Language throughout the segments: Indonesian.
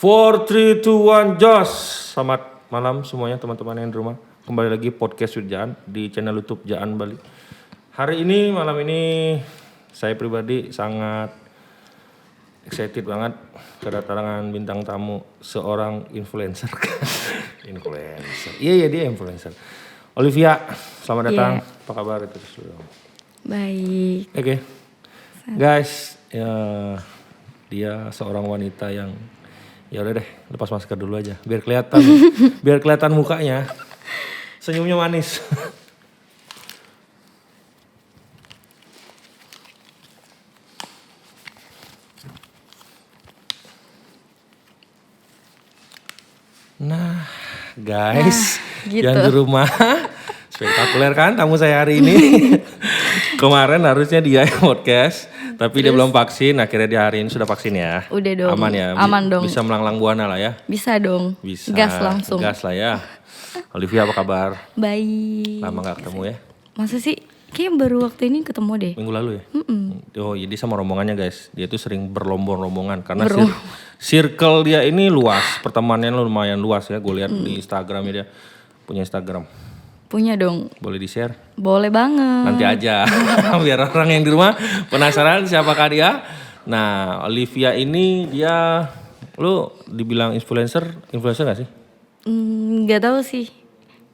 4, 3, 2, 1, Jos. Selamat malam semuanya teman-teman yang di rumah. Kembali lagi podcast with Jaan di channel YouTube Jaan Bali. Hari ini, malam ini saya pribadi sangat excited banget kedatangan bintang tamu seorang influencer. Iya dia influencer. Olivia, selamat datang. Apa kabar itu? Baik. Oke. Guys, ya, dia seorang wanita yang ya udah deh, lepas masker dulu aja biar kelihatan mukanya. Senyumnya manis. Nah, guys, gitu. yang di rumah spektakuler kan tamu saya hari ini. Kemarin harusnya dia yang podcast, tapi dia belum vaksin. Akhirnya dia hari ini sudah vaksin ya. Udah dong. Aman ya. Aman dong. Bisa melanglang buana lah ya. Bisa dong. Bisa. Gas langsung. Gas lah ya. Olivia apa kabar? Baik. Lama gak ketemu ya? Masa sih? Kayaknya baru waktu ini ketemu deh. Minggu lalu ya? Oh jadi sama rombongannya guys. Dia tuh sering berlombong-rombongan karena circle dia ini luas. Pertemanannya lumayan luas ya. Gue lihat di Instagramnya dia. Punya Instagram. Punya dong. Boleh di-share? Boleh banget. Nanti aja. Biar orang yang di rumah penasaran siapakah dia. Nah, Olivia ini dia, lu dibilang influencer gak sih? Nggak tahu sih.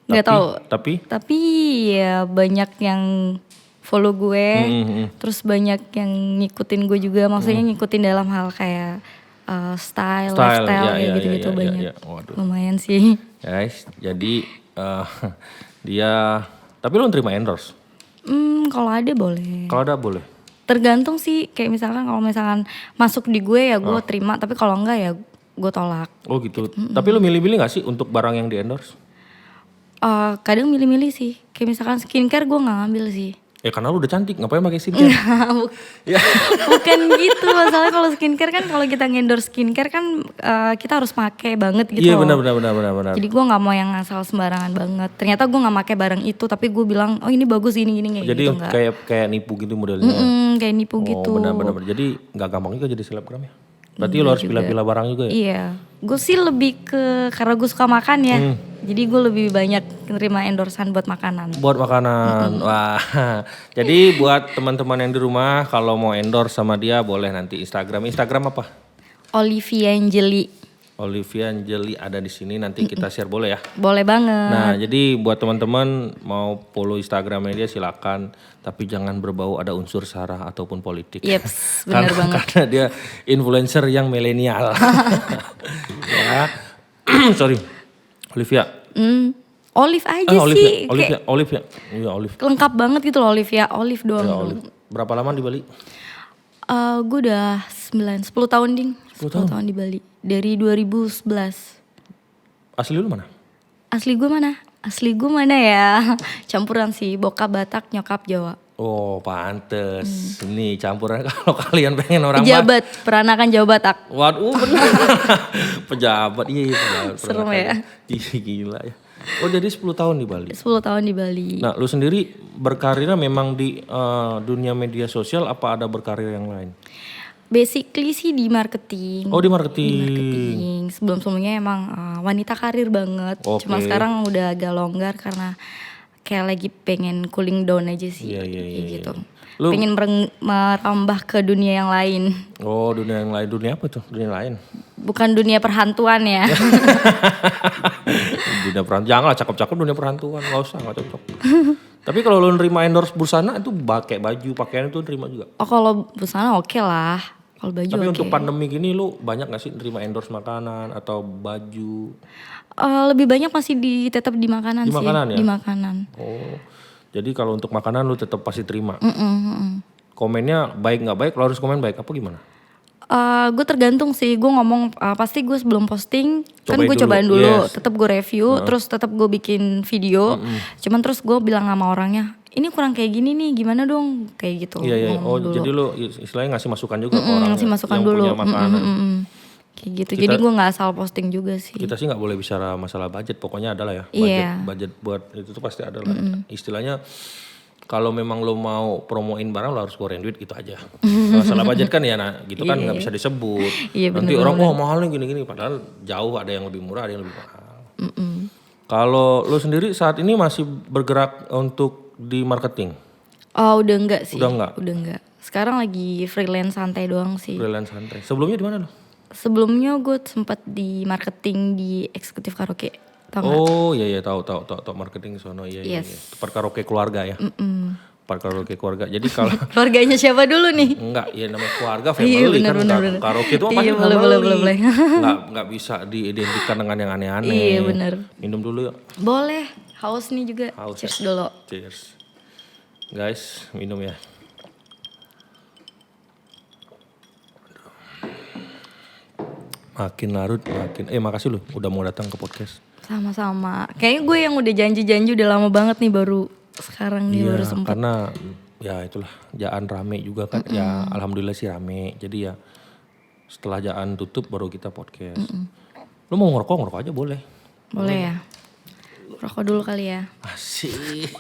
Nggak tahu. Tapi ya banyak yang follow gue. Terus banyak yang ngikutin gue juga. Maksudnya ngikutin dalam hal kayak style lifestyle ya, gitu-gitu ya, banyak. ya. Waduh. Lumayan sih. Guys, jadi dia, tapi lu terima endorse? Kalau ada boleh. Kalau ada boleh. Tergantung sih, kayak misalkan kalau misalkan masuk di gue ya gue terima, tapi kalau enggak ya gue tolak. Oh gitu. Tapi lu milih-milih gak sih untuk barang yang di endorse? Kadang milih-milih sih, kayak misalkan skincare gue nggak ngambil sih. Ya karena lu udah cantik, ngapain pakai skincare? Ya. Bukan gitu, masalah kalau skincare kan kalau kita ngendorse skincare kan kita harus pakai banget gitu. Iya benar. Jadi gue nggak mau yang asal sembarangan banget. Ternyata gue nggak pakai barang itu, tapi gue bilang oh ini bagus gini kayak jadi gitu. Jadi kayak nipu gitu modelnya. Kayak nipu gitu. Oh benar. Jadi nggak gampang juga jadi selebgram ya. Berarti lo harus pilih-pilih barang juga ya? Iya, gue sih lebih ke karena gue suka makan ya. Jadi gue lebih banyak nerima endorsean buat makanan. Buat makanan, wah. Jadi buat teman-teman yang di rumah kalau mau endorse sama dia boleh nanti Instagram apa? Olivia Anjeli. Olivia Anjeli ada di sini, nanti kita share boleh ya? Boleh banget. Nah jadi buat teman-teman mau follow Instagramnya dia silakan, tapi jangan berbau ada unsur sara ataupun politik. Yeps, benar banget. Karena dia influencer yang milenial. Ya, sorry, Olivia. Olive aja sih. Olivia. Iya Olive. Lengkap banget gitu loh Olivia, Olive doang. Ya, Olive. Berapa lama di Bali? Gue udah 10 tahun ding. 10 tahun di Bali. Dari 2011. Asli lu mana? Asli gue mana ya? Campuran sih, bokap Batak, nyokap Jawa. Oh pantes. Ini campuran kalau kalian pengen orang Pejabat, peranakan Jawa Batak. Waduh bener. Pejabat, iya pejabat. Serem ya? Gila ya. Oh jadi 10 tahun di Bali? 10 tahun di Bali. Nah lu sendiri berkarirnya memang di dunia media sosial apa ada berkarir yang lain? Basically sih di marketing. Oh di marketing. Sebelum-sebelumnya emang wanita karir banget. Okay. Cuma sekarang udah agak longgar karena kayak lagi pengen cooling down aja sih. Iya. Gitu. Pengen merambah ke dunia yang lain. Oh dunia yang lain, dunia apa tuh? Dunia lain? Bukan dunia perhantuan ya. Dunia perhantuan, janganlah cakep-cakep dunia perhantuan, gak cocok. Tapi kalau lo nerima endorse busana itu pakai baju, pakaian itu nerima juga? Oh kalau busana oke lah. Kalau baju tapi oke. Untuk pandemi gini lo banyak gak sih nerima endorse makanan atau baju? Lebih banyak masih tetap di makanan di sih. Makanan ya? Di makanan. Oh, jadi kalau untuk makanan lo tetap pasti terima? Komennya baik gak baik, lo harus komen baik apa gimana? Gue tergantung sih, gue ngomong pasti gue sebelum posting kan gue dulu. cobain dulu, Yes. Tetap gue review, terus tetap gue bikin video. Cuman terus gue bilang sama orangnya, ini kurang kayak gini nih, gimana dong, kayak gitu. Iya. Oh dulu. jadi lo istilahnya ngasih masukan juga ke orang ngasih masukan yang dulu. punya makanan. Kayak gitu. Jadi gue nggak asal posting juga sih. Kita sih nggak boleh bicara masalah budget, pokoknya adalah ya. Iya. Budget buat itu tuh pasti ada lah. Istilahnya kalau memang lo mau promoin barang lo harus keluarin duit gitu aja. Masalah budget kan ya gitu kan nggak bisa disebut. Iya, Nanti orang mahalnya gini-gini padahal jauh, ada yang lebih murah, ada yang lebih mahal. Kalau lo sendiri saat ini masih bergerak untuk di marketing? Oh udah enggak sih. Udah enggak. Sekarang lagi freelance santai doang sih. Freelance santai. Sebelumnya di mana lo? Sebelumnya gue sempat di marketing di eksekutif karaoke. Tau gak? Oh iya tahu marketing sono iya. Tempat karaoke keluarga ya. Tempat karaoke keluarga. Jadi kalau Keluarganya siapa dulu nih? enggak ya namanya keluarga family Iya, bener, kan bener. karaoke itu pasti Iya, family. boleh. Nggak bisa diidentikan dengan yang aneh-aneh. Iya bener. Minum dulu yuk. Boleh. Haus nih juga. Haus Cheers dulu. Cheers. Guys, minum ya. Makin larut makin. Makasih lu udah mau datang ke podcast. Sama-sama. Kayaknya gue yang udah janji-janji udah lama banget nih baru sekarang nih baru sempet. Karena ya itulah Jaan rame juga kan. Ya alhamdulillah sih rame. Jadi ya setelah Jaan tutup baru kita podcast. Lu mau ngerokok aja boleh. Boleh ya. Rokok dulu kali ya. Asik.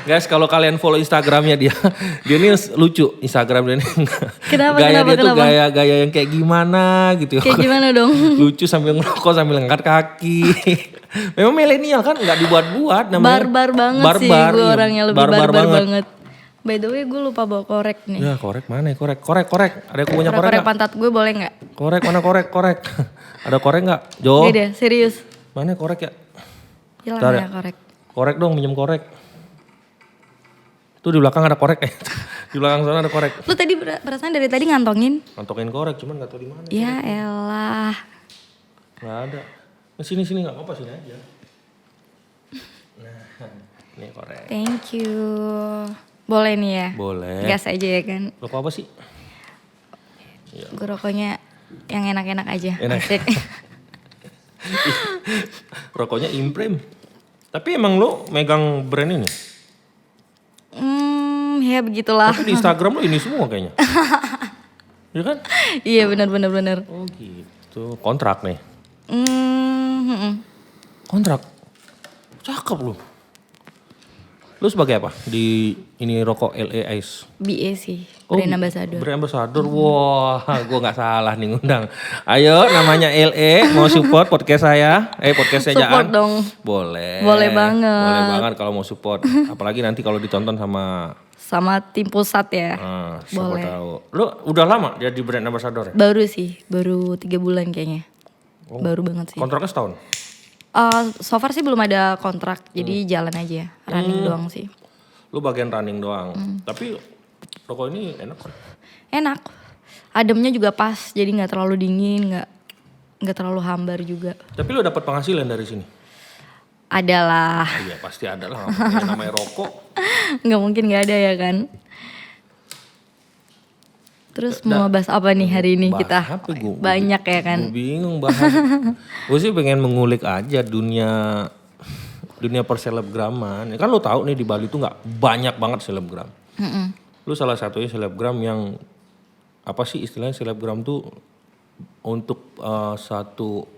Guys kalau kalian follow Instagramnya dia ini lucu Instagram dia ini. Kenapa? Tuh gaya yang kayak gimana gitu. Kayak gimana dong? Lucu sambil ngerokok sambil ngangkat kaki. Memang milenial kan nggak dibuat-buat namanya. Barbar banget sih gue orangnya lebih barbar banget. By the way gue lupa bawa korek nih. Ya korek mana ya korek. Ada yang punya korek Korek pantat gue boleh gak? Korek mana korek. Ada korek gak? Jo. Gak deh serius. Mana korek ya? Hilang ya korek. Korek dong minjem korek. Tuh di belakang ada korek. Di belakang sana ada korek. Lu tadi perasaan dari tadi ngantongin? Ngantongin korek cuman gak tau di mana. Ya elah. Gak ada. Sini gak apa-apa sini aja. Nah ini korek. Thank you. Boleh nih ya? Boleh. Gas aja ya kan? Rokok apa sih? Gue rokoknya yang enak-enak aja. Enak. Asik. Rokoknya Imprem. Tapi emang lo megang brand ini? Ya begitulah. Tapi di Instagram lo ini semua kayaknya. Iya kan? Iya benar. Oh gitu. Kontrak nih? Mm-mm. Kontrak? Cakep lo. Lo sebagai apa di ini rokok LA Ice? BA sih, brand ambassador. Brand ambassador, wah gue gak salah nih ngundang. Ayo namanya LA mau support podcast saya, podcastnya Jaan. Support dong. Boleh. Boleh banget. Boleh banget kalau mau support. Apalagi nanti kalau ditonton sama tim pusat ya. siapa Boleh. tahu. Lo udah lama jadi brand ambassador ya? Baru sih, baru 3 bulan kayaknya. Baru banget sih. Kontraknya setahun? So far sih belum ada kontrak, jadi jalan aja, running doang sih. Lu bagian running doang. Tapi rokok ini enak kan? Enak, ademnya juga pas, jadi nggak terlalu dingin, nggak terlalu hambar juga. Tapi lu dapat penghasilan dari sini? Adalah, Iya pasti ada lah. Namanya rokok. nggak mungkin nggak ada ya kan. Terus mau bahas apa nih hari ini kita? Apa gua? Banyak ya kan. Gue bingung bahas. Gue sih pengen mengulik aja dunia perselebgraman. Kan lo tahu nih di Bali tuh nggak banyak banget selebgram. Lu salah satunya selebgram yang apa sih istilahnya selebgram tuh untuk satu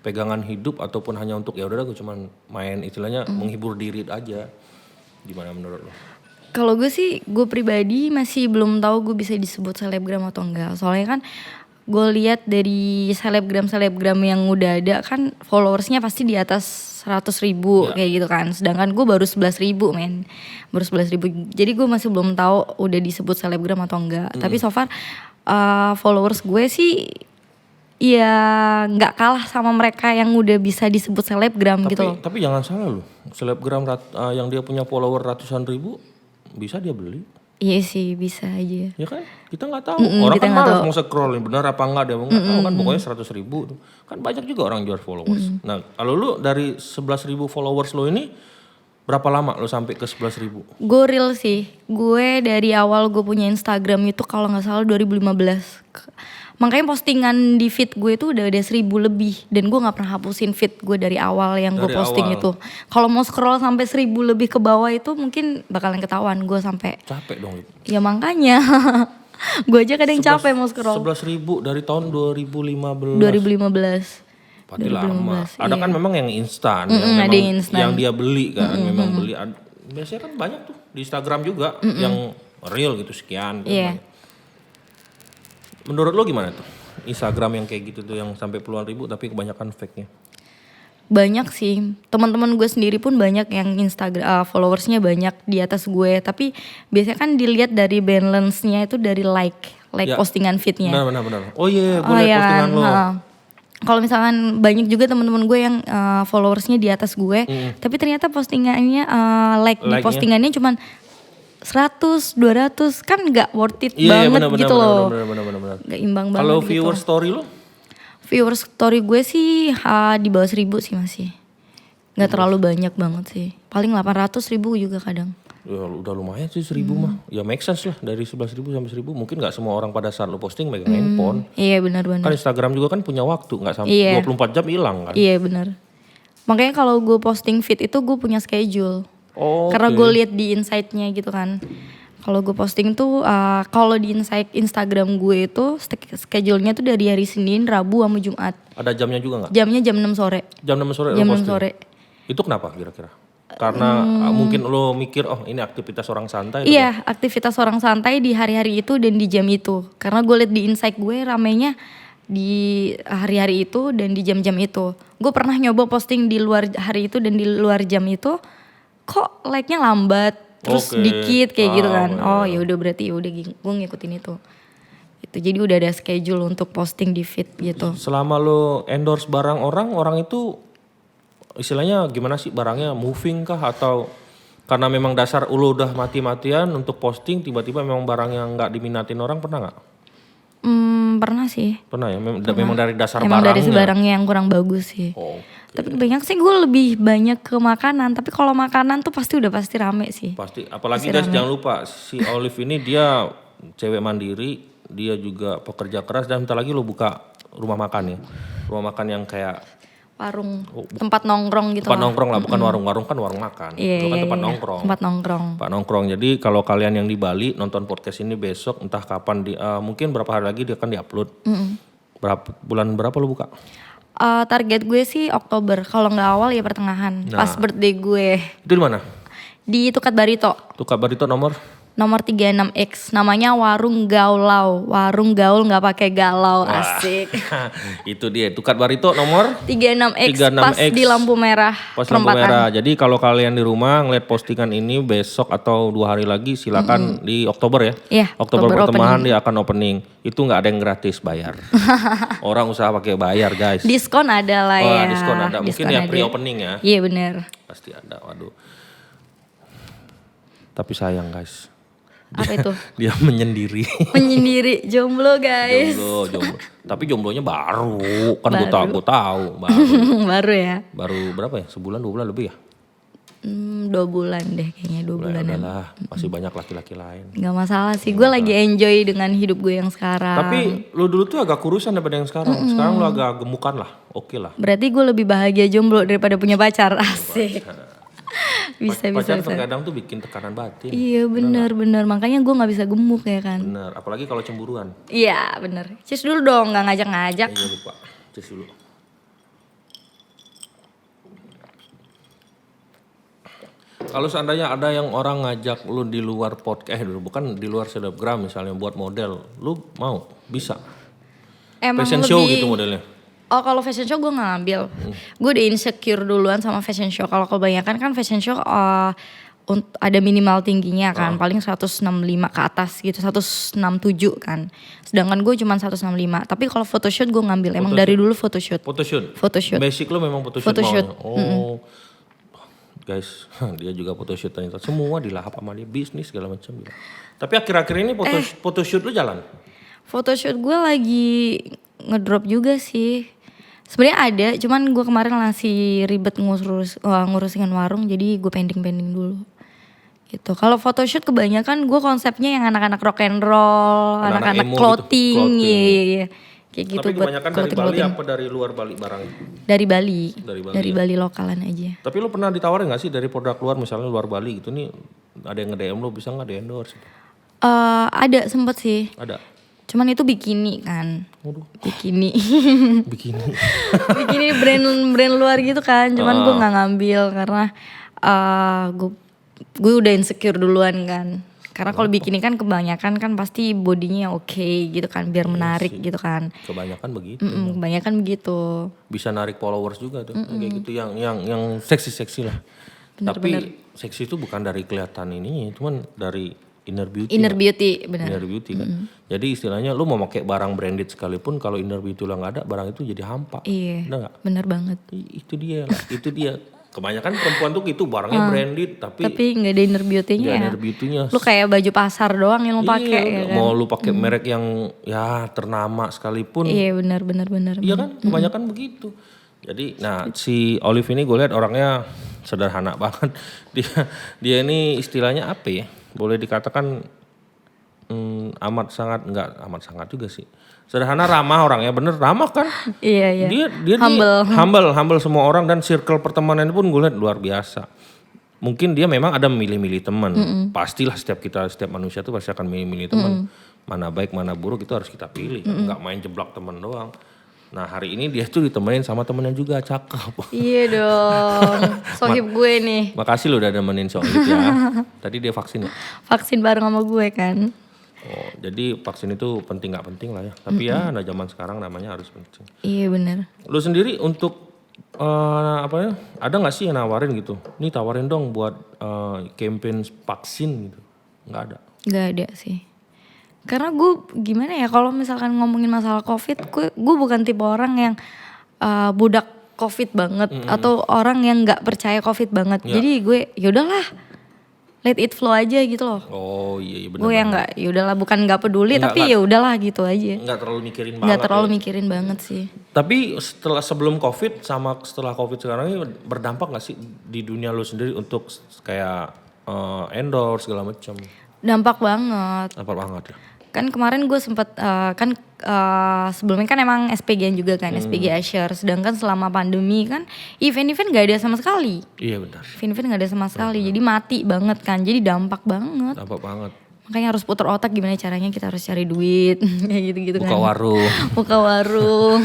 pegangan hidup ataupun hanya untuk ya udah gue cuman main istilahnya menghibur diri aja. Gimana menurut lo? Kalau gue sih, gue pribadi masih belum tahu gue bisa disebut selebgram atau enggak. Soalnya kan gue lihat dari selebgram yang udah ada kan followersnya pasti di atas 100.000 kayak gitu kan. Sedangkan gue baru 11.000 men. Baru 11.000. Jadi gue masih belum tahu udah disebut selebgram atau enggak. Tapi so far followers gue sih ya nggak kalah sama mereka yang udah bisa disebut selebgram gitu loh. Tapi jangan salah loh. Selebgram yang dia punya follower ratusan ribu bisa dia beli. Iya sih bisa aja. Ya kan kita nggak tahu. Orang kan malas mau scroll benar apa enggak dia mau nggak tahu kan pokoknya 100.000 tuh. Kan banyak juga orang jual followers. Nah kalau lu dari 11.000 followers lo ini berapa lama lo sampai ke 11.000? Gue real sih. Gue dari awal gue punya Instagram itu kalau nggak salah 2015. Makanya postingan di feed gue itu udah ada 1.000 lebih. Dan gue gak pernah hapusin feed gue dari awal yang gue posting itu. Kalau mau scroll sampai 1.000 lebih ke bawah itu mungkin bakalan ketahuan gue sampai. Capek dong itu. Ya makanya. Gue aja kadang capek mau scroll. 11.000 dari tahun 2015. 2015. Pasti lama. Ada kan memang yang instan. Ada yang instan. Yang dia beli kan. Memang beli. Biasanya kan banyak tuh di Instagram juga yang real gitu sekian. Kan Iya. banyak. Menurut lo gimana tuh? Instagram yang kayak gitu tuh yang sampai puluhan ribu tapi kebanyakan fake-nya. Banyak sih, teman-teman gue sendiri pun banyak yang Instagram followersnya banyak di atas gue. Tapi biasanya kan dilihat dari balance-nya itu dari like Ya. postingan feed-nya. Benar. Oh iya, gue Oh liat iya postingan kan, lo. kalau misalkan banyak juga teman-teman gue yang followersnya di atas gue, tapi ternyata postingannya like di Like-nya? postingannya cuman 100, 200 kan nggak worth it Iya, banget benar, gitu loh. benar. Nggak imbang banget Kalau gitu. viewer story lo? Viewer story gue sih di bawah 1.000 sih masih. Nggak terlalu banyak banget sih. Paling 800.000 juga kadang. Ya udah lumayan sih 1.000 mah. Ya make sense lah dari 11.000 sampai 1.000. Mungkin gak semua orang pada saat lo posting megang handphone. Iya benar-benar. Kan Instagram juga kan punya waktu, gak sampai Iya. 24 jam hilang kan. Iya benar. Makanya kalau gue posting feed itu gue punya schedule. Oh, Karena gue lihat di insight-nya gitu kan. Kalau gue posting tuh kalau di insight Instagram gue itu schedule-nya tuh dari hari Senin, Rabu sama Jumat. Ada jamnya juga gak? Jamnya jam 6 sore. Jam 6 sore Jam lo 6 posting? sore. Itu kenapa kira-kira? Karena mungkin lo mikir oh ini aktivitas orang santai. Iya, aktivitas orang santai di hari-hari itu dan di jam itu. Karena gue liat di insight gue ramenya di hari-hari itu dan di jam-jam itu. Gue pernah nyoba posting di luar hari itu dan di luar jam itu, kok like-nya lambat, terus Oke. dikit kayak gitu kan. iya. Oh ya udah berarti udah gue ngikutin itu. Itu jadi udah ada schedule untuk posting di feed gitu. Selama lo endorse barang orang itu istilahnya gimana sih, barangnya moving kah atau karena memang dasar lo udah mati-matian untuk posting tiba-tiba memang barang yang nggak diminatin orang, pernah nggak? Pernah sih. Pernah ya, memang dari dasar Emang barangnya. dari barangnya yang kurang bagus sih. Oh, Tapi banyak sih gue lebih banyak ke makanan. Tapi kalau makanan tuh pasti rame sih. pasti. Apalagi guys jangan lupa si Olive ini dia cewek mandiri, dia juga pekerja keras dan bentar lagi lo buka rumah makan ya. Rumah makan yang kayak Warung, tempat nongkrong gitu tempat lah. nongkrong lah, bukan warung-warung kan warung makan. Iya, Itu kan iya, tempat iya. nongkrong. Tempat nongkrong. Pak nongkrong. Jadi kalau kalian yang di Bali nonton podcast ini besok entah kapan mungkin berapa hari lagi dia akan diupload. Bulan berapa lo buka? Target gue sih Oktober. Kalau nggak awal ya pertengahan. Nah. Pas birthday gue. Itu di mana? Di Tukat Barito. Tukar Barito nomor Nomor 36X. Namanya Warung Gaulau. Warung gaul nggak pakai galau. Asik. itu dia. Tukar Barito nomor 36X 36X. pas di lampu merah. pas lampu merah. Jadi kalau kalian di rumah ngeliat postingan ini besok atau 2 hari lagi silakan di Oktober ya. Iya, Oktober Oktober pertengahan dia akan opening. Itu nggak ada yang gratis, bayar. Orang usaha pakai bayar guys. Diskon ada lah ya. Diskon ada. Mungkin Diskon ya ada. pre-opening ya. Iya bener. Pasti ada. Waduh. Tapi sayang guys. Apa itu? Dia menyendiri. Menyendiri jomblo guys. Jomblo. Tapi jomblonya baru. Kan gue tahu baru. Baru ya. Baru berapa ya? Sebulan 2 bulan lebih ya? 2 bulan deh kayaknya 2 bulan. Udahlah, masih banyak laki-laki lain. Gak masalah sih, gue lagi enjoy dengan hidup gue yang sekarang. Tapi lu dulu tuh agak kurusan daripada yang sekarang. Sekarang lu agak gemukan lah. Oke lah. Berarti gue lebih bahagia jomblo daripada punya pacar. Asik. bisa. Pacaran terkadang tuh bikin tekanan batin. Iya bener. Makanya gue gak bisa gemuk ya kan. Bener, apalagi kalau cemburuan. Iya bener. Cheers dulu dong, gak ngajak-ngajak. Iya lupa. Cus dulu. Kalau seandainya ada yang orang ngajak lu di luar podcast, bukan di luar selebgram misalnya buat model, lu mau? Bisa? Emang Fashion show gitu modelnya? Oh kalau fashion show gue gak ngambil. Gue udah insecure duluan sama fashion show. Kalau kebanyakan kan fashion show ada minimal tingginya kan. Paling 165 ke atas gitu. 167 kan. Sedangkan gue cuma 165. Tapi kalau photoshoot gue ngambil. Emang dari dulu photoshoot. Photoshoot? Basic lu memang photoshoot maunya? Oh. Guys, dia juga photoshoot ternyata. Semua dilahap sama dia, bisnis segala macam. Tapi akhir-akhir ini photoshoot lu jalan? Photoshoot gue lagi ngedrop juga sih. Sebenarnya ada, cuman gue kemarin masih ribet ngurusin warung, jadi gue pending dulu. Gitu. Kalau photoshoot kebanyakan gue konsepnya yang anak-anak rock and roll, anak-anak clothing, iya. Kayak gitu. Tapi kebanyakan dari Bali apa dari luar Bali barang? Dari Bali. Dari Bali lokalan aja. Tapi lu pernah ditawarin gak sih dari produk luar, misalnya luar Bali gitu nih, ada yang nge-DM lu, bisa gak di-endorse? Ada sempet sih. Ada? Cuman itu bikini kan. Waduh. Bikini. Bikini brand luar gitu kan. Cuman gue gak ngambil karena gue gue udah insecure duluan kan. Karena kalau bikini kan kebanyakan kan pasti bodinya oke gitu kan, biar menarik gitu kan. Kebanyakan begitu. Kebanyakan begitu. Bisa narik followers juga tuh kayak gitu yang seksi lah. Tapi seksi itu bukan dari kelihatan ini, cuman dari inner beauty. Inner beauty, benar. Inner beauty kan. Jadi istilahnya lu mau pakai barang branded sekalipun kalau inner beauty lo nggak ada, barang itu jadi hampa. Iya. Benar nggak? Bener banget. Itu dia lah, itu dia. Kebanyakan perempuan tuh gitu barangnya branded tapi nggak ada inner beauty-nya nggak ya. inner beauty-nya. Lu kayak baju pasar doang yang lu pakai ya kan. Mau lu pakai merek yang ya ternama sekalipun. Iya benar. Iya kan, kebanyakan begitu. Jadi, nah si Olive ini gue lihat orangnya sederhana banget. Dia ini istilahnya apa ya? Boleh dikatakan amat sangat juga sih. Sederhana, ramah orangnya, bener ramah kan? Iya. Dia humble semua orang dan circle pertemanan pun gue lihat luar biasa. Mungkin dia memang ada milih-milih teman. Pastilah setiap manusia tuh pasti akan milih-milih teman. Mana baik mana buruk itu harus kita pilih. Nggak main jeblak teman doang. Nah hari ini dia tuh ditemenin sama temennya juga, cakep. Iya dong, sohib gue nih. Makasih lo udah nemenin Sohib ya. Tadi dia vaksin ya? Vaksin bareng sama gue kan. Oh, jadi vaksin itu penting nggak penting lah ya. Tapi ya, nah zaman sekarang namanya harus penting. Iya benar. Lo sendiri untuk ada nggak sih yang nawarin gitu? Nih tawarin dong buat campaign vaksin gitu. Nggak ada. Nggak ada sih. Karena gue gimana ya kalau misalkan ngomongin masalah COVID, gue bukan tipe orang yang budak COVID banget atau orang yang nggak percaya COVID banget. Ya. Jadi gue yaudahlah, let it flow aja gitu loh. Oh iya benar. Gue yang nggak yaudahlah, bukan nggak peduli tapi ya udahlah gitu aja. Nggak terlalu mikirin banget. Nggak terlalu mikirin banget sih. Tapi sebelum COVID sama setelah COVID sekarang ini berdampak nggak sih di dunia lo sendiri untuk kayak endorse segala macam? Dampak banget. Dampak banget ya. Kan kemarin gue sempet sebelumnya kan emang SPG juga kan, SPG Asher. Sedangkan selama pandemi kan event-event gak ada sama sekali. Iya benar. Event-event gak ada sama sekali, jadi mati banget kan. Jadi dampak banget. Dampak banget. Makanya harus putar otak gimana caranya kita harus cari duit. Kayak gitu-gitu kan. Buka warung. Buka warung.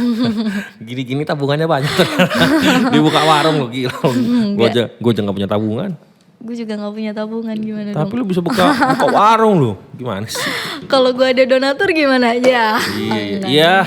Gini-gini tabungannya banyak. Dibuka warung lo gila. Gue aja gak punya tabungan. Gue juga gak punya tabungan, gimana Tapi dong. lu bisa buka warung lu. Gimana sih? Kalau gue ada donatur gimana aja? Iya.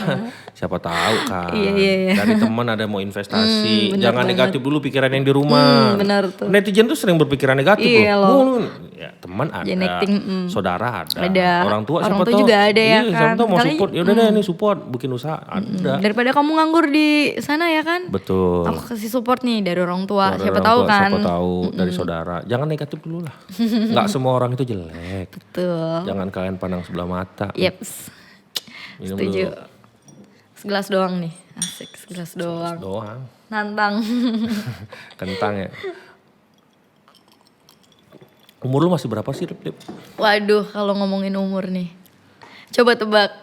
Siapa tahu kan. Iya. Dari teman ada mau investasi. Bener Jangan banget. negatif dulu pikiran yang di rumah. Bener tuh. Netizen tuh sering berpikiran negatif Iya loh. Ya teman ada. Genetik, Saudara ada. Ada. Orang tua Orang siapa tua tahu. juga ada ya Iya, kan. siapa tahu mau Kali- support. Yaudah deh ini support. Bikin usaha. Ada. Daripada kamu nganggur di sana ya kan. Betul. Aku kasih support nih dari orang tua, Dari siapa orang tahu tua, kan. Siapa tahu dari saudara. Jangan negatif dulu lah. Nggak semua orang itu jelek. Betul. Jangan kalian pandang sebelah mata. Yeps. Minum Setuju. dulu. Segelas doang nih. Asik, segelas doang. Doang. Nantang. Kentang ya. Umur lu masih berapa sih, Lip? Waduh, kalau ngomongin umur nih. Coba tebak.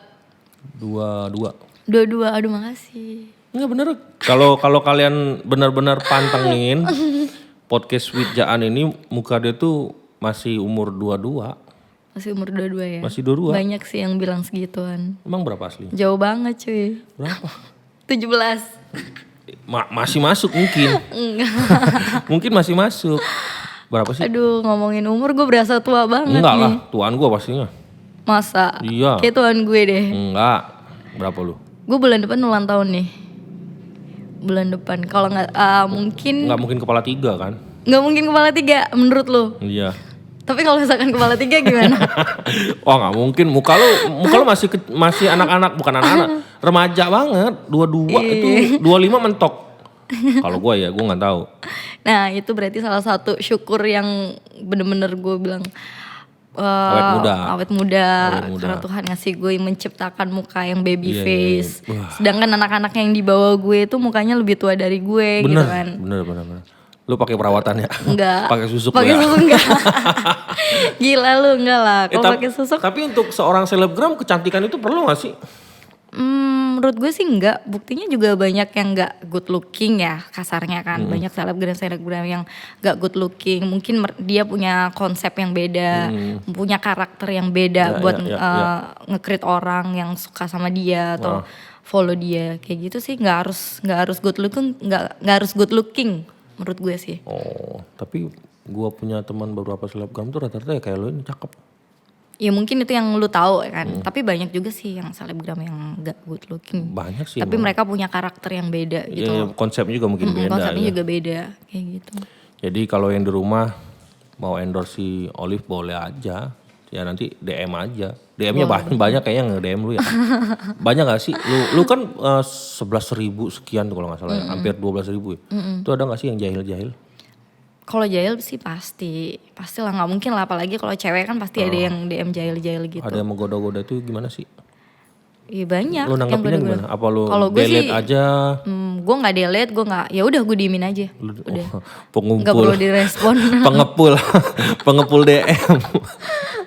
22. 22, aduh makasih. Enggak bener. Kalau kalian benar-benar pantengin podcast with Jaan ini, muka dia tuh masih umur 22. Masih umur 22 ya? Masih 22. Banyak sih yang bilang segituan. Emang berapa asli? Jauh banget cuy. Berapa? 17. Masih masuk mungkin. Enggak. Mungkin masih masuk. Berapa sih? Aduh, ngomongin umur gue berasa tua banget Enggak nih. lah, tuan gua pastinya. Masa? Iya. Kayak tuan gue deh. Enggak. Berapa lu? Gue bulan depan ulang tahun nih. Bulan depan. Kalau nggak mungkin Enggak mungkin kepala 3 kan? nggak mungkin kepala 3 menurut lo. Iya. Tapi kalau misalkan kepala 3 gimana? Wah nggak mungkin, muka lu masih anak-anak, bukan anak-anak, remaja banget, 22 itu 25 mentok. Kalau gue ya, gue nggak tahu. Nah itu berarti salah satu syukur yang bener-bener gue bilang awet muda. Karena Tuhan ngasih gue menciptakan muka yang baby face. Sedangkan anak-anak yang di bawah gue itu mukanya lebih tua dari gue gitu kan. Bener. Lu pakai perawatan ya? Enggak. Pakai susuk Pakai ya? susu enggak. Gila lu enggak lah. Kalau pakai susu. Tapi untuk seorang selebgram kecantikan itu perlu gak sih? Menurut gue sih enggak. Buktinya juga banyak yang enggak good looking ya kasarnya kan. Banyak selebgram yang enggak good looking. Mungkin dia punya konsep yang beda. Punya karakter yang beda buat nge-create orang yang suka sama dia atau follow dia. Kayak gitu sih nggak harus good looking. Nggak harus good looking menurut gue sih. Oh, tapi Gua punya teman beberapa selebgram tuh rata-rata ya kayak lo ini cakep. Ya mungkin itu yang lu tahu kan. Tapi banyak juga sih yang selebgram yang gak good looking. Banyak sih. Tapi mereka punya karakter yang beda gitu. Ya, konsepnya juga mungkin beda. Konsepnya Ya. juga beda kayak gitu. Jadi kalau yang di rumah mau endorse si Olive boleh aja. Ya nanti DM aja. DM-nya banyak kayaknya nge-DM lu ya. Banyak gak sih? Lu kan 11.000 sekian tuh kalau gak salah ya. Hampir 12.000 ya. Itu ada gak sih yang jahil-jahil? Kalau jahil sih pastilah nggak mungkin lah, apalagi kalau cewek kan pasti ada yang DM jahil-jahil gitu. Ada yang menggoda-goda itu gimana sih? Iya banyak. Lu nanggepinnya yang gimana? Apa lu Kalau gue delete sih, aja? gue nggak delete, gue nggak. Ya udah gue diemin aja. Udah. Nggak Pengumpul, perlu direspon. pengepul DM.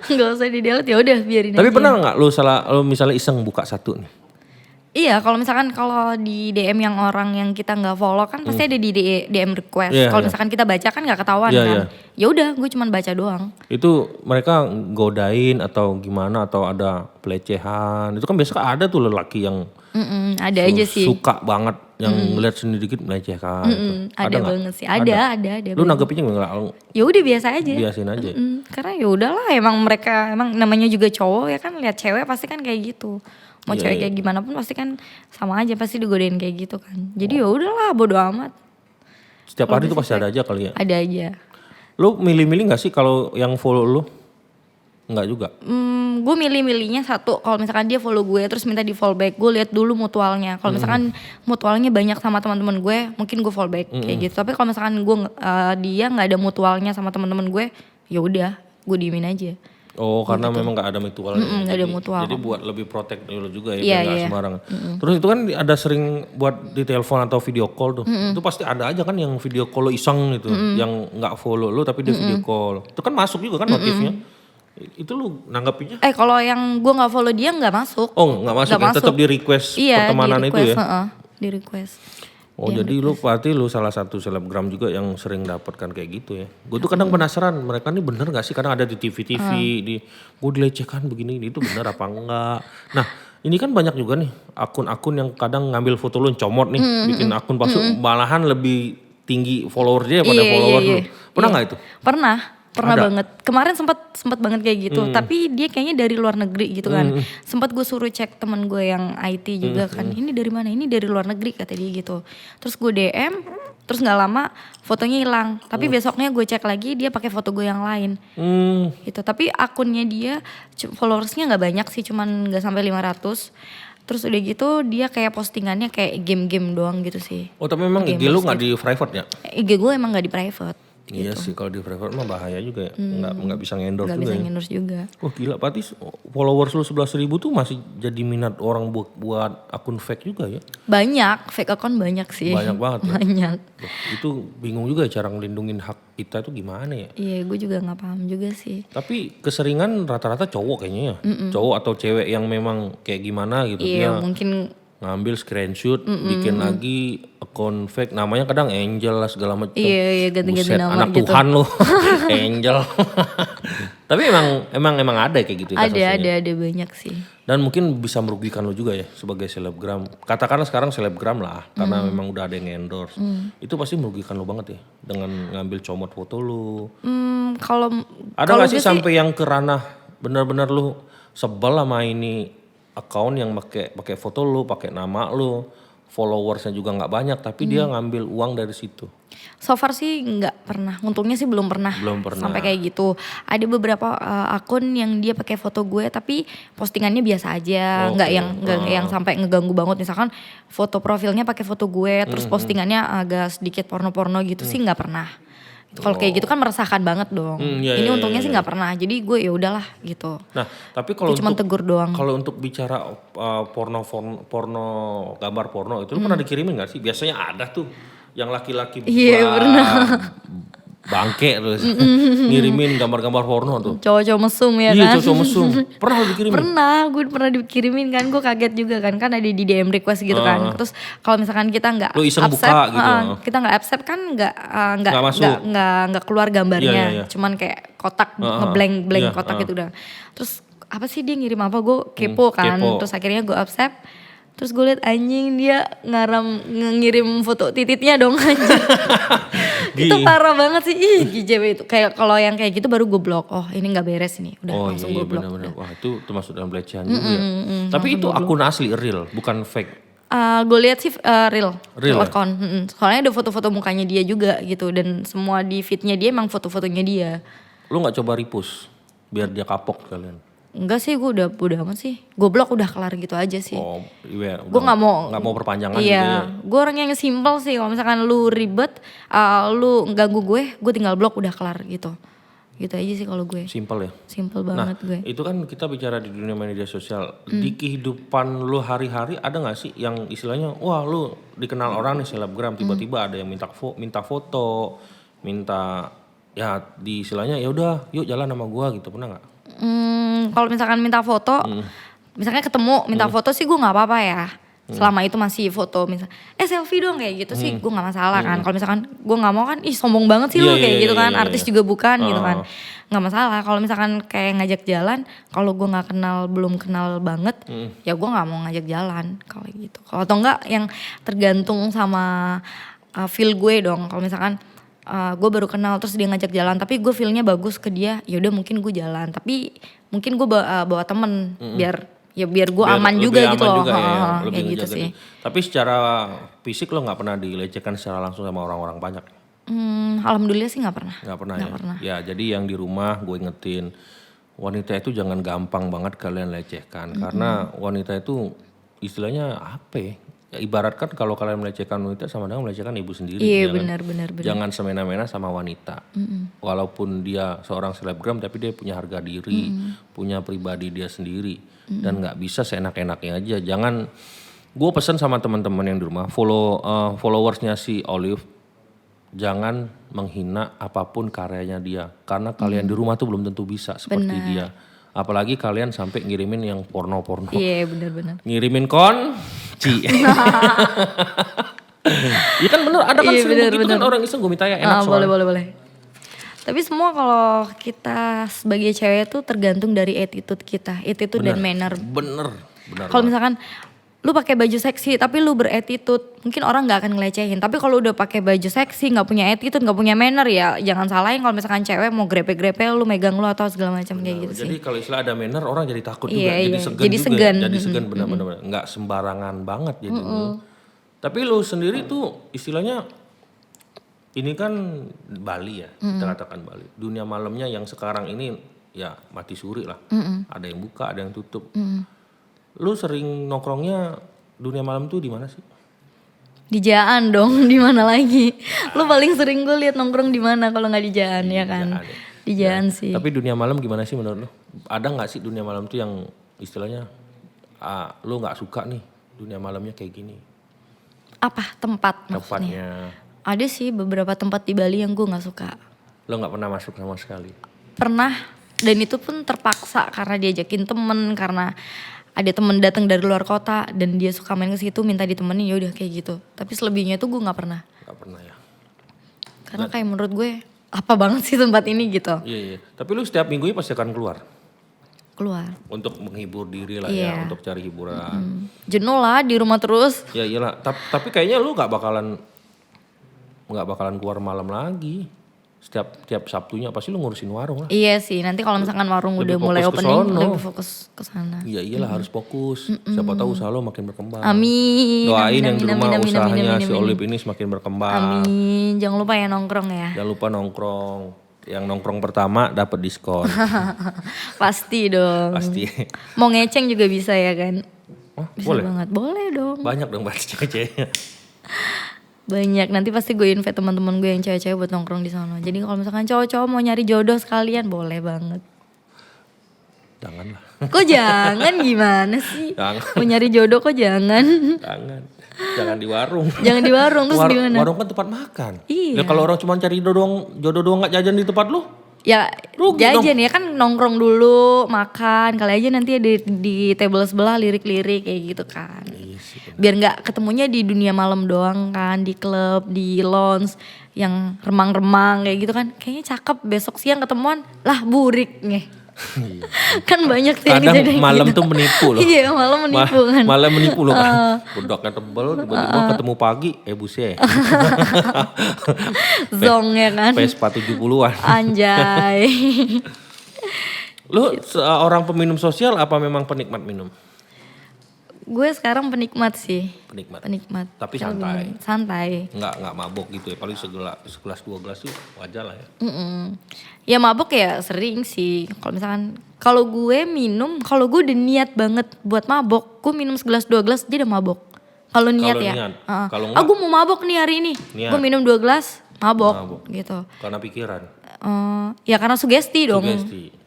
Nggak usah di delete, ya udah biarin Tapi aja. pernah nggak lu misalnya iseng buka satu nih? Iya, kalau misalkan kalau di DM yang orang yang kita nggak follow kan pasti ada di DM request. Iya, Kalau iya. misalkan kita baca kan nggak ketahuan Iya, kan. iya. Ya udah, gue cuman baca doang. Itu mereka godain atau gimana atau ada pelecehan? Itu kan biasa ada tuh lelaki yang Ada aja sih. suka banget yang ngeliat sendiri dikit melecehkan. Gitu. Ada nggak? banget sih. Ada. Lu nanggepinnya nggak? Ya udah biasa aja. Biasin aja. Karena ya udahlah, emang mereka namanya juga cowok ya kan, lihat cewek pasti kan kayak gitu. Mau Iya, cewek iya. kayak gimana pun pasti kan sama aja, pasti digodain kayak gitu kan. Jadi ya udahlah, bodo amat. Setiap hari tuh pasti ada aja kali ya. Ada aja. Lu milih-milih nggak sih kalau yang follow lu? Nggak juga. Gue milih-milihnya satu, kalau misalkan dia follow gue terus minta di follow back, gue lihat dulu mutualnya. Kalau misalkan mutualnya banyak sama teman-teman gue, mungkin gue follow back kayak gitu. Tapi kalau misalkan dia nggak ada mutualnya sama teman-teman gue, ya udah, gue diemin aja. Oh, karena memang nggak ada mutualnya. nggak ada mutual. Jadi buat lebih protect lu juga ya, Iya, biar nggak iya. sembarangan. Terus itu kan ada sering buat di telepon atau video call tuh. Itu pasti ada aja kan yang video call lo iseng gitu, yang nggak follow lu tapi dia video call. Itu kan masuk juga kan notifnya. Itu lu nanggapinnya? Kalau yang gue nggak follow dia nggak masuk. Oh, nggak masuk, Nggak ya? Tetap di request pertemanan di itu request, ya. di request. Oh, jadi lu berarti lu salah satu selebgram juga yang sering dapatkan kayak gitu ya. Gue tuh kadang penasaran mereka ini bener gak sih, kadang ada di TV-TV gue dilecehkan begini, itu bener apa enggak. Nah ini kan banyak juga nih akun-akun yang kadang ngambil foto lu comot nih, bikin akun palsu, malahan lebih tinggi followersnya pada follower lu. Pernah gak itu? Pernah Ada? banget. Kemarin sempat banget kayak gitu. Tapi dia kayaknya dari luar negeri gitu kan. Sempat gue suruh cek teman gue yang IT juga kan. Ini dari mana? Ini dari luar negeri kata dia gitu. Terus gue DM, terus nggak lama fotonya hilang. Tapi besoknya gue cek lagi dia pakai foto gue yang lain. Gitu. Tapi akunnya dia followersnya nggak banyak sih, cuman nggak sampai 500. Terus udah gitu dia kayak postingannya kayak game-game doang gitu sih. Oh tapi memang IG lu gak di private ya? IG gue emang nggak di private. Iya sih, kalau di private mah bahaya juga ya. Nggak bisa ngendorse Nggak juga bisa ya. ngendorse juga. Oh gila, berarti followers lu 11.000 tuh masih jadi minat orang buat akun fake juga ya? Banyak, fake account banyak sih. Banyak banget ya? Banyak. Loh, itu bingung juga ya cara ngelindungin hak kita itu gimana ya? Iya, gue juga nggak paham juga sih. Tapi keseringan rata-rata cowok kayaknya ya? Cowok atau cewek yang memang kayak gimana gitu. Iya, Dia mungkin ngambil screenshot, bikin lagi akun fake. Namanya kadang Angel lah segala macam. iya ganti-ganti Buset, nama anak gitu. Tuhan lu. Angel. Tapi emang ada kayak gitu ya kasusnya. Ada banyak sih. Dan mungkin bisa merugikan lo juga ya sebagai selebgram. Katakanlah sekarang selebgram lah, karena memang udah ada yang endorse. Itu pasti merugikan lo banget ya dengan ngambil comot foto lo. Kalau Ada nggak sih sampai yang ke ranah benar-benar lo sebel sama ini account yang pakai foto lo, pakai nama lo, followersnya juga nggak banyak, tapi dia ngambil uang dari situ. so far sih nggak pernah. Untungnya sih belum pernah. Belum pernah. Sampai kayak gitu. Ada beberapa akun yang dia pakai foto gue tapi postingannya biasa aja, nggak yang sampai ngeganggu banget. Misalkan foto profilnya pakai foto gue, terus postingannya agak sedikit porno-porno gitu sih nggak pernah. Kalau kayak gitu kan meresahkan banget dong. Ini untungnya sih nggak pernah. Jadi gue ya udahlah gitu. Nah, tapi kalau Cuma tegur doang. Kalau untuk bicara porno gambar porno itu lu pernah dikirimin nggak sih? Biasanya ada tuh yang laki-laki bangke terus ngirimin gambar-gambar porno tuh. Cowok-cowok mesum ya Iya, kan. cowok mesum. Pernah lu dikirimin? Gue pernah dikirimin kan, gue kaget juga kan ada di DM request gitu kan. Terus kalau misalkan kita nggak Lu iseng accept, buka gitu. kita nggak accept kan Nggak masuk. nggak keluar gambarnya, Iya. cuman kayak kotak ngeblank kotak gitu udah. Terus apa sih dia ngirim apa, gue kepo kan, kepo. terus akhirnya gue accept. Terus gue liat anjing dia ngirim foto tititnya dong anjing. Itu parah banget sih. Ih GJW itu. Kayak kalau yang kayak gitu baru gue blok. Oh ini gak beres nih. Udah langsung gue blok. Bener-bener. Wah itu termasuk dalam pelecehan juga ya. Tapi itu akun asli real bukan fake. Gue lihat sih real ya? account. Soalnya ada foto-foto mukanya dia juga gitu. Dan semua di feednya dia emang foto-fotonya dia. Lu gak coba repost biar dia kapok kalian? Enggak sih, gue udah amat sih. Gue blok udah kelar gitu aja sih. Oh iya. Gue nggak mau perpanjangan iya, gitu ya. Gue orang yang simpel sih. Kalau misalkan lu ribet, lu ganggu gue tinggal blok udah kelar gitu. Gitu aja sih kalau gue. Simpel ya. Simpel banget gue. Itu kan kita bicara di dunia media sosial. Di kehidupan lu hari-hari ada nggak sih yang istilahnya, wah lu dikenal orang nih selebgram, tiba-tiba ada yang minta foto, minta ya di istilahnya ya udah yuk jalan sama gua gitu, pernah nggak? Kalau misalkan minta foto, misalnya ketemu minta foto sih gue nggak apa-apa ya. Selama itu masih foto misal, selfie dong kayak gitu sih gue nggak masalah kan. Kalau misalkan gue nggak mau kan, ih sombong banget sih lu kayak gitu kan. Artis juga bukan gitu kan, nggak masalah. Kalau misalkan kayak ngajak jalan, kalau gue nggak kenal belum kenal banget, ya gue nggak mau ngajak jalan kalau gitu. Kalau atau enggak yang tergantung sama feel gue dong. Kalau misalkan gue baru kenal terus dia ngajak jalan tapi gue feelnya bagus ke dia, ya udah mungkin gue jalan. Tapi mungkin gue bawa temen biar gue aman juga gitu loh. Ya, kayak gitu sih. Tapi secara fisik lo nggak pernah dilecehkan secara langsung sama orang-orang banyak? Alhamdulillah sih nggak pernah. Nggak pernah. Ya jadi yang di rumah gue ingetin, wanita itu jangan gampang banget kalian lecehkan. Karena wanita itu istilahnya apa ya? Ya ibaratkan kalau kalian melecehkan wanita sama dengan melecehkan ibu sendiri. Iya benar. Jangan semena-mena sama wanita. Walaupun dia seorang selebgram tapi dia punya harga diri, punya pribadi dia sendiri. Dan gak bisa seenak-enaknya aja. Jangan, gue pesan sama teman-teman yang di rumah, followersnya si Olive, jangan menghina apapun karyanya dia. Karena kalian di rumah tuh belum tentu bisa seperti dia. Apalagi kalian sampai ngirimin yang porno-porno. Iya benar. Ngirimin kunci. Iya kan bener, ada kan sering begitu kan orang iseng gue minta ya enak soalnya. Boleh. Tapi semua kalau kita sebagai cewek tuh tergantung dari attitude kita. Attitude dan manner. Bener. Kalau misalkan lu pakai baju seksi tapi lu berattitude, mungkin orang nggak akan ngelecehin. Tapi kalau udah pakai baju seksi, nggak punya attitude, nggak punya manner, ya jangan salahin kalau misalkan cewek mau grepe-grepe lu, megang lu atau segala macam kayak gitu sih. Jadi kalau istilah ada manner, orang jadi takut juga, jadi segan. Jadi segan benar-benar, nggak sembarangan banget jadi. Tapi lu sendiri tuh istilahnya ini kan Bali ya, kita katakan Bali. Dunia malamnya yang sekarang ini ya mati suri lah. Ada yang buka, ada yang tutup. Lu sering nongkrongnya dunia malam tuh di mana sih? Di Jaan dong, di mana lagi? Lu paling sering gue liat nongkrong di mana kalau nggak di Jaan ya kan? Di Jaan sih. Tapi dunia malam gimana sih menurut lu? Ada nggak sih dunia malam tuh yang istilahnya lu nggak suka nih dunia malamnya kayak gini? Apa tempat maksudnya? Tempatnya. Ada sih beberapa tempat di Bali yang gue nggak suka. Lo nggak pernah masuk sama sekali? Pernah, dan itu pun terpaksa karena diajakin temen, karena ada temen datang dari luar kota dan dia suka main ke situ minta ditemenin, ya udah kayak gitu. Tapi selebihnya tuh gue nggak pernah. Nggak pernah ya. Karena kayak menurut gue apa banget sih tempat ini gitu. Iya. Tapi lu setiap minggunya pasti akan keluar. Untuk menghibur diri lah ya, untuk cari hiburan. Jenuh lah di rumah terus. Ya iyalah. Tapi kayaknya lu nggak bakalan keluar malam lagi. Tiap Sabtunya pasti lu ngurusin warung lah. Iya sih, nanti kalau misalkan warung Lebih udah mulai fokus opening, lebih fokus ke sana. Iya iyalah harus fokus. Siapa tahu usaha lo makin berkembang. Amin. Doain yang di rumah amin, usahanya amin, si Olive ini semakin berkembang. Amin. Jangan lupa ya nongkrong ya. Jangan lupa nongkrong. Yang nongkrong pertama dapat diskon. Pasti dong. Pasti. Mau ngeceng juga bisa ya kan? Bisa boleh? banget, boleh dong. Banyak dong bahas cewek-ceweknya. Banyak, nanti pasti gue invite teman-teman gue yang cewek-cewek buat nongkrong di sana. Jadi kalau misalkan cowok-cowok mau nyari jodoh sekalian, boleh banget. Janganlah. Kok jangan, gimana sih? Jangan. Mau nyari jodoh kok jangan. Jangan di warung. Jangan di warung, terus di mana? Warung kan tempat makan. Iya. Ya kalau orang cuma cari jodoh doang nggak jajan di tempat lu? Ya rugi jajan dong. ya kan, nongkrong dulu, makan. Kali aja nanti di table sebelah lirik-lirik kayak gitu kan. Iya sih, biar nggak ketemunya di dunia malam doang kan, di klub, di lounge yang remang-remang kayak gitu kan. Kayaknya cakep, besok siang ketemuan lah burik nih. Kan banyak tuh yang Kadang kejadian malam gitu. tuh menipu loh. Iya malam menipu kan. Malam menipu loh kan. Bedaknya tebel, tiba-tiba ketemu pagi, buset. Zong ya kan. Vespa 70-an. Anjay. Lu seorang peminum sosial apa memang penikmat minum? Gue sekarang penikmat sih. Penikmat. Tapi Lebih santai. minum. Santai. Enggak mabok gitu ya. Paling segelas 2 gelas sih wajar lah ya. Ya mabok ya sering sih. Kalau gue minum, kalau gue udah niat banget buat mabok, gue minum segelas 2 gelas dia udah mabok. Kalau niat Kalau ya. niat. Kalau Aku gue mau mabok nih hari ini. Niat. Gue minum 2 gelas, mabok gitu. Karena pikiran. Ya karena sugesti dong.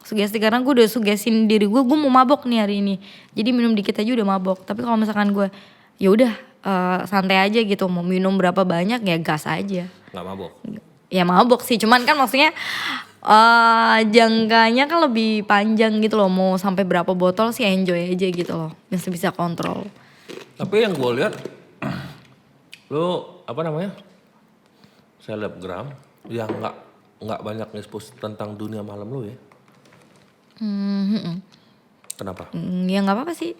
Sugesti. Karena gue udah sugestin diri gue mau mabok nih hari ini. Jadi minum dikit aja udah mabok. Tapi kalau misalkan gue ya udah santai aja gitu, mau minum berapa banyak ya gas aja. Nggak mabok. Ya mabok sih, cuman kan maksudnya jangkanya kan lebih panjang gitu loh. Mau sampai berapa botol sih enjoy aja gitu loh. Bisa kontrol. Tapi yang gue lihat, lu apa namanya, selebgram yang nggak banyak nge-post tentang dunia malam lu ya. Kenapa? Ya nggak apa-apa sih.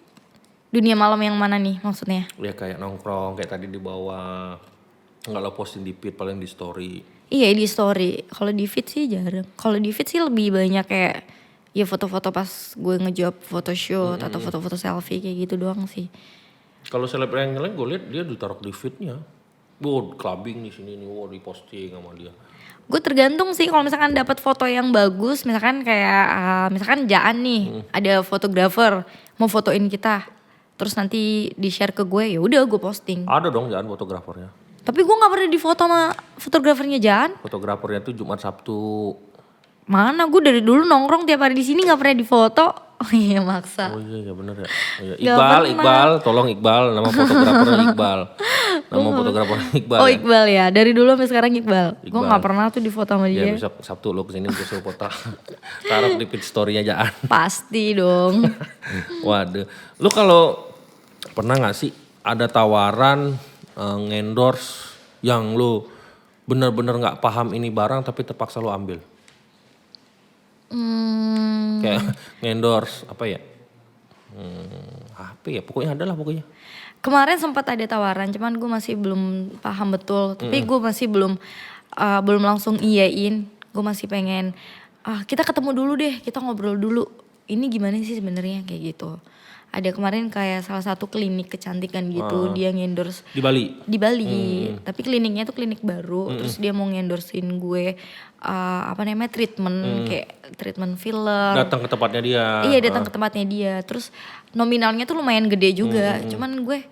Dunia malam yang mana nih maksudnya? Ya kayak nongkrong kayak tadi di bawah, nggak lo posting di feed, paling di story. Iya di story. Kalau di feed sih jarang. Kalau di feed sih lebih banyak kayak ya foto-foto pas gue ngejob photoshoot atau foto-foto selfie kayak gitu doang sih. Kalau selebgram yang lain gue lihat dia ditaruh di feednya. Clubbing di sini nih, di posting sama dia. Gue tergantung sih kalau misalkan dapat foto yang bagus, misalkan kayak misalkan Jaan nih, ada fotografer mau fotoin kita. Terus nanti di-share ke gue, ya udah gue posting. Ada dong Jaan fotografernya. Tapi gue nggak pernah difoto sama fotografernya Jaan. Fotografernya tuh Jumat Sabtu. Mana gue dari dulu nongkrong tiap hari di sini nggak pernah difoto. Oh iya maksa. Oh iya bener ya. Gak Iqbal, tolong Iqbal, nama fotografernya Iqbal. Nama fotografernya Iqbal. Oh ya. Iqbal ya, dari dulu sampai sekarang Iqbal. Gue nggak pernah tuh difoto sama Ya dia. besok Sabtu lo kesini gue suruh foto. Taruh di feed story-nya Jaan. Pasti dong. Waduh. Lu kalau pernah gak sih ada tawaran ngendorse yang lu bener-bener gak paham ini barang tapi terpaksa lu ambil? Kayak ngendorse apa ya? Apa ya? Pokoknya ada lah pokoknya. Kemarin sempat ada tawaran, cuman gue masih belum paham betul. Tapi gue masih belum langsung iyain. Gue masih pengen, kita ketemu dulu deh, kita ngobrol dulu. Ini gimana sih sebenarnya kayak gitu. Ada kemarin kayak salah satu klinik kecantikan gitu, dia ngendorse Di Bali? di Bali. Tapi kliniknya tuh klinik baru, terus dia mau ngendorsein gue treatment kayak treatment filler. Datang ke tempatnya dia. Iya datang ke tempatnya dia. Terus nominalnya tuh lumayan gede juga. Cuman gue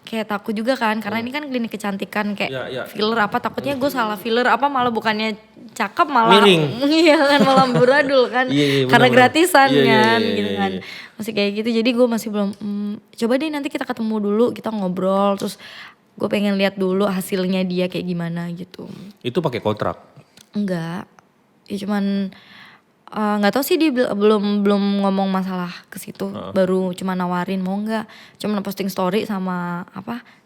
kayak takut juga kan, karena ini kan klinik kecantikan kayak filler apa, takutnya gue salah filler apa malah bukannya cakep malah miring. Iya kan malah amburadul kan. Iya, Karena bener-bener. gratisan Iya, kan iya, gitu iya, kan. iya. Masih kayak gitu, jadi gue masih belum coba deh nanti kita ketemu dulu, kita ngobrol, terus gue pengen lihat dulu hasilnya dia kayak gimana gitu. Itu pakai kontrak? Enggak, ya cuman nggak tahu sih dia belum ngomong masalah ke situ, baru cuma nawarin mau nggak, cuma posting story sama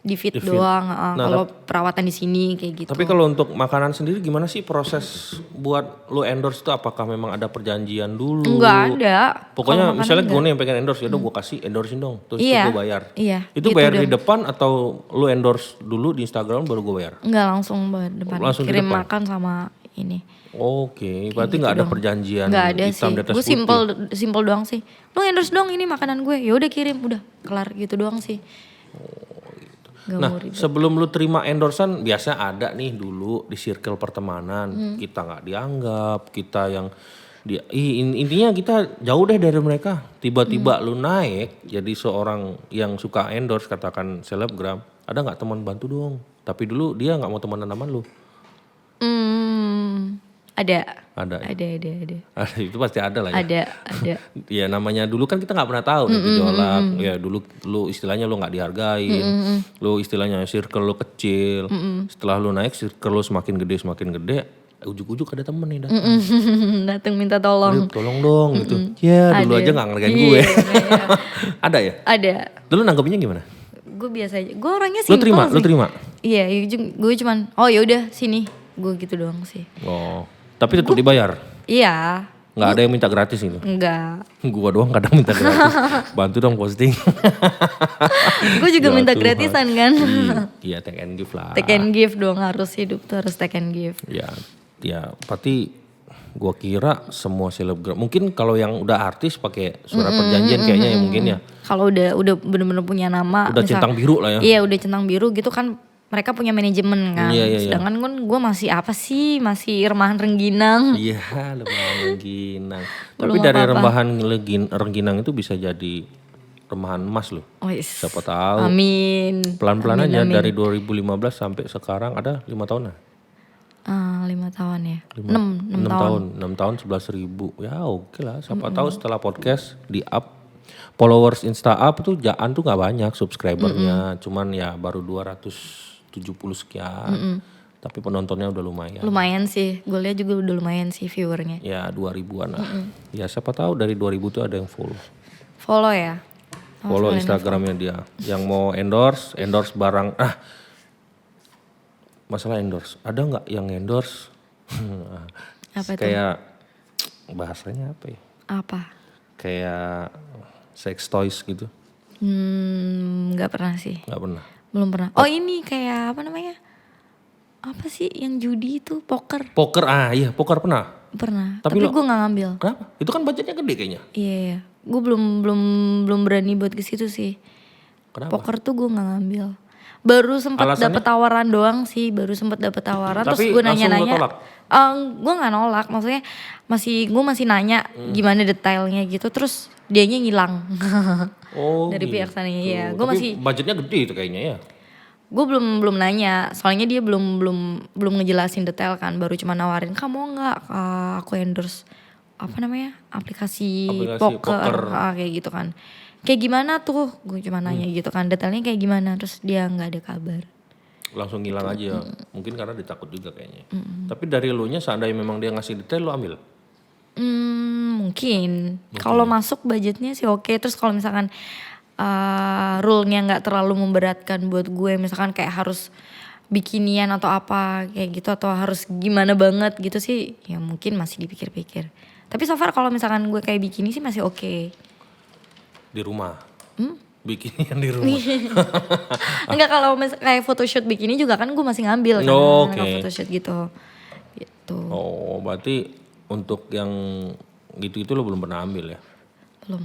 di feed doang. Kalau perawatan di sini kayak gitu. Tapi kalau untuk makanan sendiri gimana sih proses buat lu endorse itu? Apakah memang ada perjanjian dulu? Enggak ada. Pokoknya Kalau misalnya makanan gue nih yang pengen endorse, ya udah gue kasih endorsein dong, terus Iya, gue bayar. iya, Itu gitu bayar dong. di depan atau lu endorse dulu di Instagram baru gue bayar? Enggak langsung depan, Langsung di kirim depan? makan sama ini. Oke, berarti nggak ada perjanjian Nggak ada hitam sih. di atas Gue putih. simple doang sih. Lu endorse dong ini makanan gue. Ya udah kirim, udah kelar gitu doang sih. Gak Nah, mau ribet. sebelum lu terima endorsan, biasa ada nih dulu di circle pertemanan, kita nggak dianggap, kita yang intinya kita jauh deh dari mereka. Tiba-tiba lu naik jadi seorang yang suka endorse, katakan selebgram, ada nggak teman bantu dong? Tapi dulu dia nggak mau temenan sama lu. Ada. Ada. Itu pasti ada lah ya. Ada. Ya namanya dulu kan kita nggak pernah tahu nih gejolak. Ya dulu lu istilahnya lu nggak dihargain. Lu istilahnya circle lu kecil. Setelah lu naik circle lu semakin gede. Ujuk-ujuk ada temen nih datang. Datang minta tolong. Tolong dong gitu. Ya dulu Ada. aja nggak ngergain gue. Iya. Ada ya? Ada. Dulu nanggepinnya gimana? Gue biasa aja. Gue orangnya Lu simpel sih. terima? Lu terima? Iya, gue cuman oh ya udah sini. Gue gitu doang sih. Oh. Tapi tetap dibayar? Iya. Nggak ada yang minta gratis gitu. Enggak. Gua doang kadang minta gratis. Bantu dong posting. Gue juga Ya minta Tuhan. gratisan kan. Iya take and give lah. Take and give dong, harus hidup tuh harus take and give. Ya berarti gua kira semua selebgram. Mungkin kalau yang udah artis pakai surat perjanjian kayaknya ya mungkin ya. Kalau udah bener-bener punya nama. Udah centang biru lah ya. Iya udah centang biru gitu kan. Mereka punya manajemen kan. Iya. Sedangkan kan gue masih apa sih? Masih remahan rengginang. Iya, remahan rengginang. Tapi Belum dari apa-apa. remahan rengginang itu bisa jadi remahan emas loh. Siapa tahu. Amin. Pelan-pelan Amin, aja amin. dari 2015 sampai sekarang ada 5 tahun lah. 5 tahun ya. 6 6 tahun 11.000. Ya oke lah. Siapa tahu setelah podcast di up followers Insta up tuh Jaan tuh nggak banyak subscribernya. Cuman ya baru 270 sekian. Tapi penontonnya udah lumayan. Lumayan sih. Gue lihat juga udah lumayan sih viewernya. Ya 2000-an lah. Ya siapa tahu dari 2000 tuh ada yang follow. Follow ya. Follow Instagramnya dia. Yang mau endorse barang. Masalah endorse. Ada nggak yang endorse? Apa itu? Kayak bahasanya apa ya? Apa? Kayak sex toys gitu. Nggak pernah sih. Nggak pernah. Belum pernah. Oh ini kayak apa namanya? Apa sih yang judi itu? Poker. Poker, iya poker pernah. Pernah. Tapi Tapi lo- gue nggak ngambil. Kenapa? Itu kan budgetnya gede kayaknya. Iya. Gue belum berani buat ke situ sih. Kenapa? Poker tuh gue nggak ngambil. Baru sempat Alasannya? dapet tawaran doang sih. Baru sempat dapet tawaran. Tapi terus gue langsung lo nanya-nanya. tolak? Gue nggak nolak. Maksudnya gue masih nanya gimana detailnya gitu. Terus dianya ngilang. Oh Dari gitu. pihak sana, iya. Gue Tapi masih. budgetnya gede itu kayaknya ya. Gue belum nanya, soalnya dia belum ngejelasin detail kan, baru cuma nawarin kamu nggak aku endorse apa namanya aplikasi poker. Kayak gitu kan, kayak gimana tuh, gue cuma nanya gitu kan, detailnya kayak gimana, terus dia nggak ada kabar. Langsung hilang aja. Mungkin karena ditakut juga kayaknya. Tapi dari lo nya seandainya memang dia ngasih detail lo ambil. Mungkin kalau masuk budgetnya sih oke. Terus kalau misalkan rule-nya nggak terlalu memberatkan buat gue, misalkan kayak harus bikinian atau apa kayak gitu, atau harus gimana banget gitu sih, ya mungkin masih dipikir-pikir. Tapi so far kalau misalkan gue kayak bikini sih masih oke. Di rumah. Bikin yang di rumah. Enggak, kalau kayak photoshoot bikini juga kan gue masih ngambil kan, Oke. kalau photoshoot gitu. Oh berarti untuk yang gitu-gitu lo belum pernah ambil ya? Belum.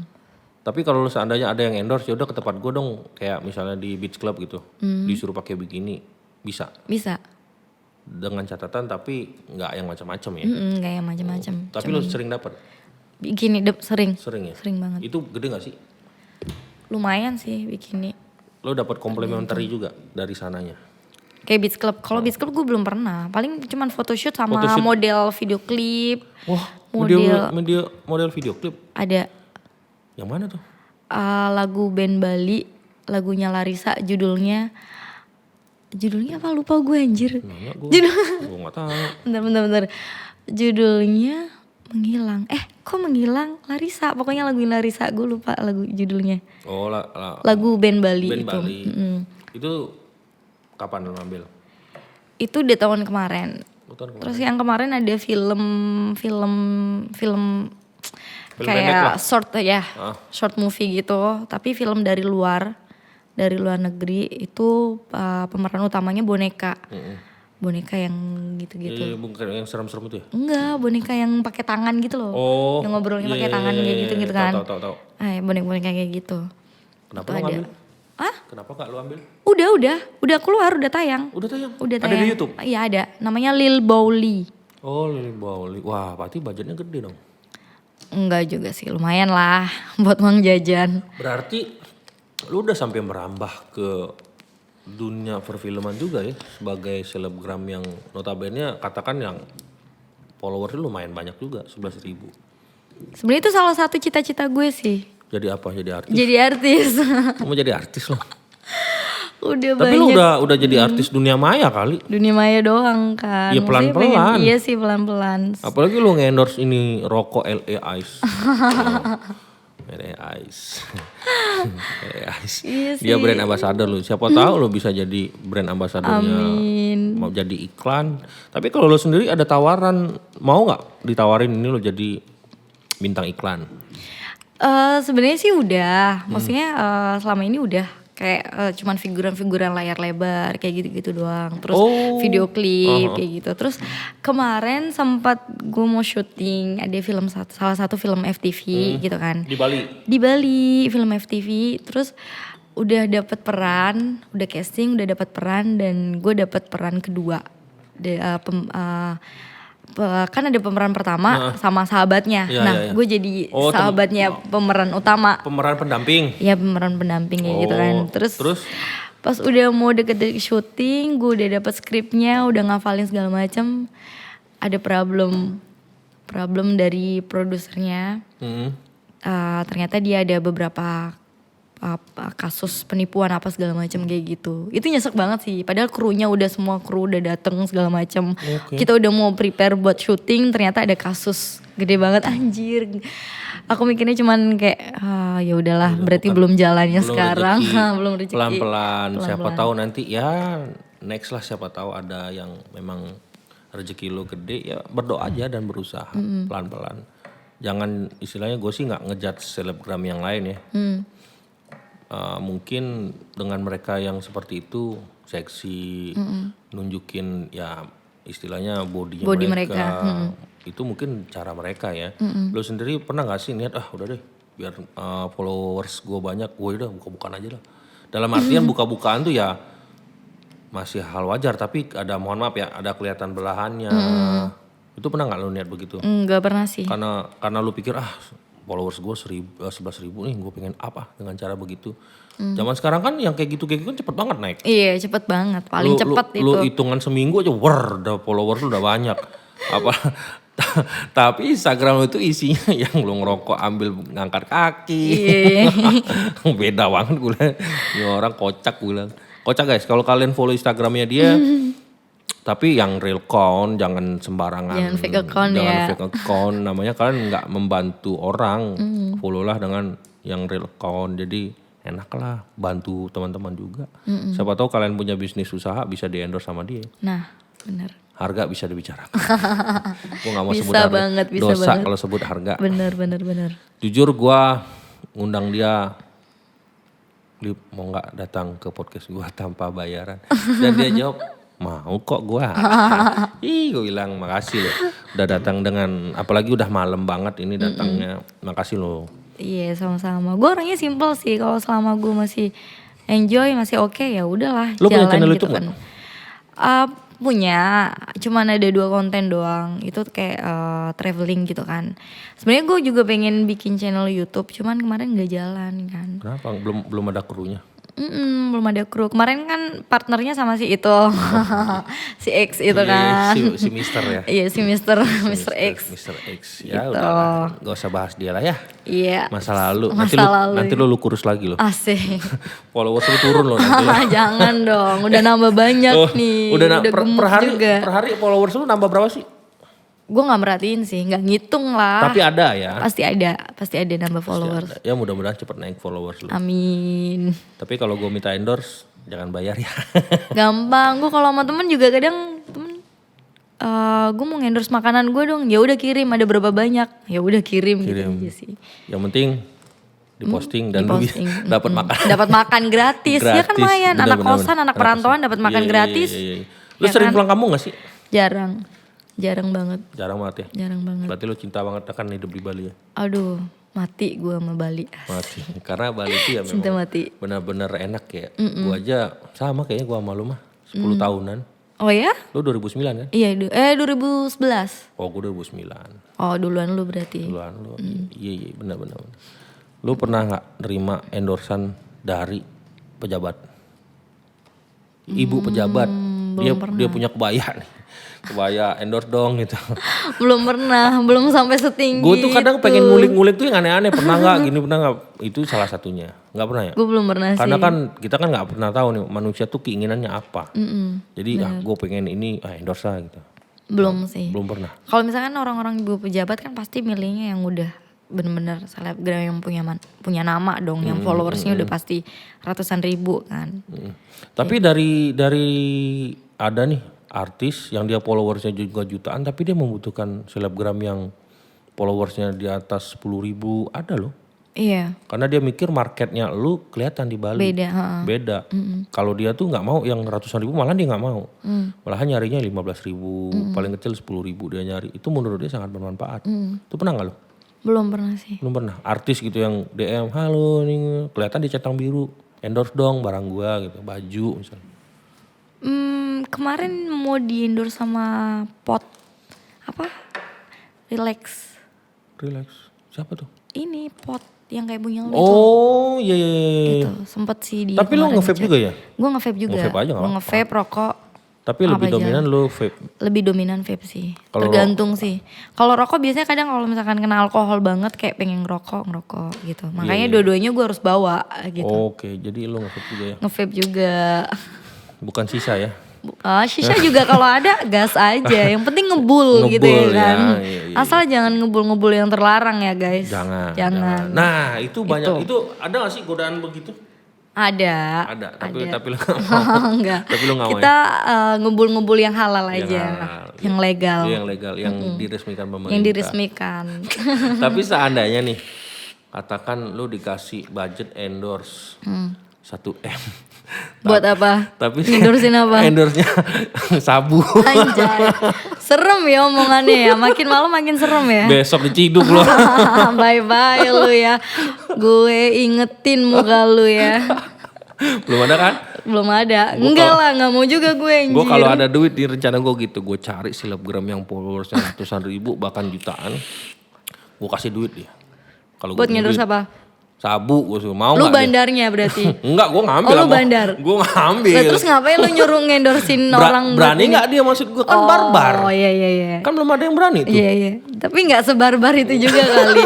Tapi kalau seandainya ada yang endorse ya udah ke tempat gue dong, kayak misalnya di beach club gitu, disuruh pakai bikini, bisa. Bisa. Dengan catatan tapi nggak yang macam-macam ya. Nggak yang macam-macam. Tapi lo sering dapat? Bikini sering. Sering ya. Sering banget. Itu gede nggak sih? Lumayan sih bikini. Lo dapat komplementari juga dari sananya. Kayak beach club. Kalau beach club gue belum pernah. Paling cuman photoshoot sama Photoshoot. model video klip. Wah, Model. model video klip. Ada Yang mana tuh? lagu band Bali, lagunya Larissa, judulnya apa lupa gue anjir. Nanya gue. Judul, Gue nggak tahu. bentar. Judulnya Menghilang. Kok Menghilang? Larissa, pokoknya lagu Larissa, gue lupa lagu judulnya. Oh Lagu band Bali band itu. Bali. Itu kapan lo ambil? Itu di tahun kemarin. Tahun kemarin. Terus yang kemarin ada film Film pendek lah. kayak short movie gitu, tapi film dari luar negeri itu pemeran utamanya boneka. Boneka yang gitu-gitu. Bukan yang serem-serem itu ya? Enggak, boneka yang pakai tangan gitu loh. Oh. Yang ngobrolnya pakai iya, tangan iya, kayak iya, gitu-gitu iya. kan. Tahu. Boneka kayak gitu. Kenapa Itu lo ada. ngambil? Hah? Kenapa gak lo ambil? Udah keluar, udah tayang. Udah tayang? Udah Ada tayang. di YouTube? Iya ada, namanya Lil Bowli. Oh Lili Bauli. Wah berarti budgetnya gede dong. Enggak juga sih, lumayan lah buat uang jajan. Berarti lu udah sampai merambah ke dunia perfilman juga ya. Sebagai selebgram yang notabene katakan yang followersnya lumayan banyak juga, 11.000. Sebenarnya itu salah satu cita-cita gue sih. Jadi apa? Jadi artis? Jadi artis. Lu mau jadi artis loh. Udah Tapi banyak. lu udah jadi artis dunia maya kali. Dunia maya doang kan. Iya, Maksudnya pelan-pelan. Iya sih pelan-pelan. Apalagi lu nge-endorse ini rokok LA Ice. LA Ice. LA Ice. Iya Dia brand ambassador lu. Siapa tahu lu bisa jadi brand ambassadornya. Amin. Mau jadi iklan. Tapi kalau lu sendiri ada tawaran, mau nggak ditawarin ini lu jadi bintang iklan? Sebenarnya sih udah, maksudnya selama ini udah kayak cuman figuran-figuran layar lebar kayak gitu-gitu doang. Terus video klip kayak gitu. Terus kemarin sempat gue mau syuting ada salah satu film FTV gitu kan. Di Bali? Di Bali film FTV. Terus udah dapet peran, udah casting, udah dapet peran dan gue dapet peran kedua. Kan ada pemeran pertama sama sahabatnya. Iya. Gue jadi sahabatnya pemeran utama. Pemeran pendamping? Iya pemeran pendamping kayak gitu kan. Terus pas udah mau deket-deket syuting, gue udah dapet skripnya, udah ngafalin segala macem. Ada problem dari produsernya. Ternyata dia ada beberapa kasus penipuan apa segala macam kayak gitu. Itu nyesek banget sih. Padahal krunya udah semua kru udah dateng segala macam. Kita udah mau prepare buat syuting, ternyata ada kasus gede banget anjir. Aku mikirnya cuman kayak ya udahlah, berarti belum jalannya sekarang. Belum rezeki. Pelan-pelan. Siapa tahu nanti ya next lah, siapa tahu ada yang memang rezeki lo gede, ya berdoa aja dan berusaha pelan-pelan. Jangan istilahnya, gue sih nggak ngejudge selebgram yang lain ya. Mungkin dengan mereka yang seperti itu seksi, nunjukin ya istilahnya body mereka. Itu mungkin cara mereka ya. Lo sendiri pernah gak sih niat udah deh biar followers gue banyak, gue udah buka-bukaan aja lah. Dalam artian buka-bukaan tuh ya masih hal wajar, tapi ada, mohon maaf ya, ada kelihatan belahannya. Itu pernah gak lo niat begitu? Enggak pernah sih. Karena lu pikir followers gue 11.000 nih, gue pengen apa dengan cara begitu. Zaman sekarang kan yang kayak gitu kan cepet banget naik. Iya cepet banget, paling cepet itu. Lu hitungan seminggu aja udah followers lu udah banyak. Tapi Instagram itu isinya yang lu ngerokok ambil ngangkat kaki. Beda banget gue bilang. Ini orang kocak gue bilang. Kocak guys, kalau kalian follow Instagramnya dia, tapi yang real account, jangan sembarangan. Jangan fake account jangan ya. fake account, namanya kalian nggak membantu orang. Follow lah dengan yang real account, jadi enak lah, bantu teman-teman juga. Siapa tahu kalian punya bisnis usaha bisa di endorse sama dia. Nah benar. Harga bisa dibicarakan. Gue gak mau Bisa sebut harga. banget, bisa Dosa banget. kalau sebut harga. Bener. Jujur gue ngundang dia, Lip, mau gak datang ke podcast gue tanpa bayaran. Dan dia jawab, mau kok gue. Gue bilang makasih loh. Udah datang dengan, apalagi udah malam banget ini datangnya. Makasih loh. Iya sama-sama. Gue orangnya simple sih. Kalau selama gue masih enjoy, masih oke, ya udahlah. Lo punya jalan channel gitu YouTube kan. Punya, cuman ada 2 konten doang. Itu kayak traveling gitu kan. Sebenarnya gue juga pengen bikin channel YouTube, cuman kemarin nggak jalan kan. Kenapa? Belum ada krunya? Belum ada kru. Kemarin kan partnernya sama si itu, si X itu kan. Si Mister ya? Iya si Mister X. Mr. X. Ya Gitu. udah, gak usah bahas dia lah ya. Iya. Masa lalu. Lalu. Nanti lu kurus lagi loh. Asik. Followers lu turun loh nanti. Jangan dong, udah nambah banyak nih. Udah gemuk juga. per hari followers lu nambah berapa sih? Gue gak merhatiin sih, gak ngitung lah. Tapi ada ya. Pasti ada nambah followers. Ya mudah-mudahan cepet naik followers lu. Amin. Tapi kalau gue minta endorse jangan bayar ya. Gampang, gue kalau sama temen juga kadang gue mau endorse makanan gue dong, ya udah kirim, ada berapa banyak, ya udah kirim gitu aja sih. Yang penting diposting dan lu dapat makan. Dapat makan gratis. Ya kan lumayan, anak kosan, anak perantauan dapat makan gratis. Iya. Lu sering pulang kampung gak sih? Jarang banget. Jarang banget ya? Jarang banget. Berarti lu cinta banget akan hidup di Bali ya? Aduh, mati gue sama Bali. Mati. Karena Bali itu ya Cinta memang mati. benar-benar enak ya. Gue aja sama kayaknya gue sama lu mah. 10 tahunan. Oh ya? Lu 2009 kan? Iya, 2011. Oh gue 2009. Oh duluan lu berarti. Duluan lu. Iya benar-benar. Lu pernah gak nerima endorsan dari pejabat? Ibu pejabat. Dia punya kebaya nih. Kebaya endorse dong gitu. Belum sampai setinggi Gue tuh kadang itu. pengen ngulik-ngulik tuh yang aneh-aneh. Pernah gak gini, pernah gak? Itu salah satunya. Gak pernah ya? Gue belum pernah Karena sih. kan kita kan gak pernah tahu nih manusia tuh keinginannya apa. Jadi gue pengen ini endorse lah gitu. Belum sih. Belum pernah. Kalau misalkan orang-orang ibu pejabat kan pasti milihnya yang udah bener-bener selebgram yang punya nama dong. Yang followersnya udah pasti ratusan ribu kan. Tapi dari ada nih artis yang dia followersnya juga jutaan, tapi dia membutuhkan selebgram yang followersnya di atas 10.000 ada loh. Iya, Karena dia mikir marketnya lu kelihatan di Bali. beda. heeh. Beda. Kalau dia tuh nggak mau yang ratusan ribu, malah dia nggak mau. Malahan nyarinya 15.000, paling kecil 10.000 dia nyari. Itu menurut dia sangat bermanfaat. Itu pernah nggak lo? Belum pernah sih. Belum pernah. Artis gitu yang DM, halo nih kelihatan di centang biru, endorse dong barang gua gitu, baju misalnya. Kemarin mau di endorse sama pot apa? Relax. Relax. Siapa tuh? Ini pot yang kayak punya lu itu. Oh iya iya iya. Gitu. Sempet sih dia. Tapi lo kemarin nge-vape ngechat. juga ya? Gue nge-vape juga. Nge-vape aja nggak Gue apa-apa. nge-vape, rokok. Tapi lebih Apa aja? dominan lo vape. Lebih dominan vape sih. Kalau Tergantung sih. Kalau rokok biasanya kadang kalau misalkan kena alkohol banget kayak pengen ngerokok gitu. Makanya dua-duanya gue harus bawa gitu. Oke, jadi lo nge-vape juga ya? Nge-vape juga. Bukan sisa ya? Shisha juga kalau ada gas aja. Yang penting ngebul gitu ya Ngebul, kan. ya, iya. Asal jangan ngebul-ngebul yang terlarang ya guys. Jangan. Nah itu banyak, itu ada gak sih godaan begitu? Ada. Tapi lo Enggak. Tapi lo nggak mau Kita ngebul-ngebul yang halal Yang aja. halal, Yang legal. Itu yang legal, yang diresmikan pemerintah. Yang diresmikan. Tapi seandainya nih, katakan lu dikasih budget endorse 1M. Buat apa? Tapi Endorsein apa? Endorse-nya sabu. Anjay. Serem ya omongannya ya. Makin malam makin serem ya. Besok diciduk lo. Bye-bye lu ya. Gue ingetin muka lu ya. Belum ada kan? Belum ada. Enggak lah, gak mau juga gue anjir. Gue kalau ada duit di rencana gue gitu, gue cari selebgram yang followersnya ratusan ribu bahkan jutaan, gue kasih duit dia. Kalau Buat ngendorse apa? Sabu, gue suruh mau Lu nggak dia? bandarnya berarti. Enggak, gue ngambil. Oh, lu bandar? Gue ngambil. Lah, terus ngapain lu nyuruh ngendorsin orang? Berani nggak dia, maksud gue kan barbar. Oh iya. Kan belum ada yang berani tuh. Iya. Tapi gak sebarbar itu juga kali.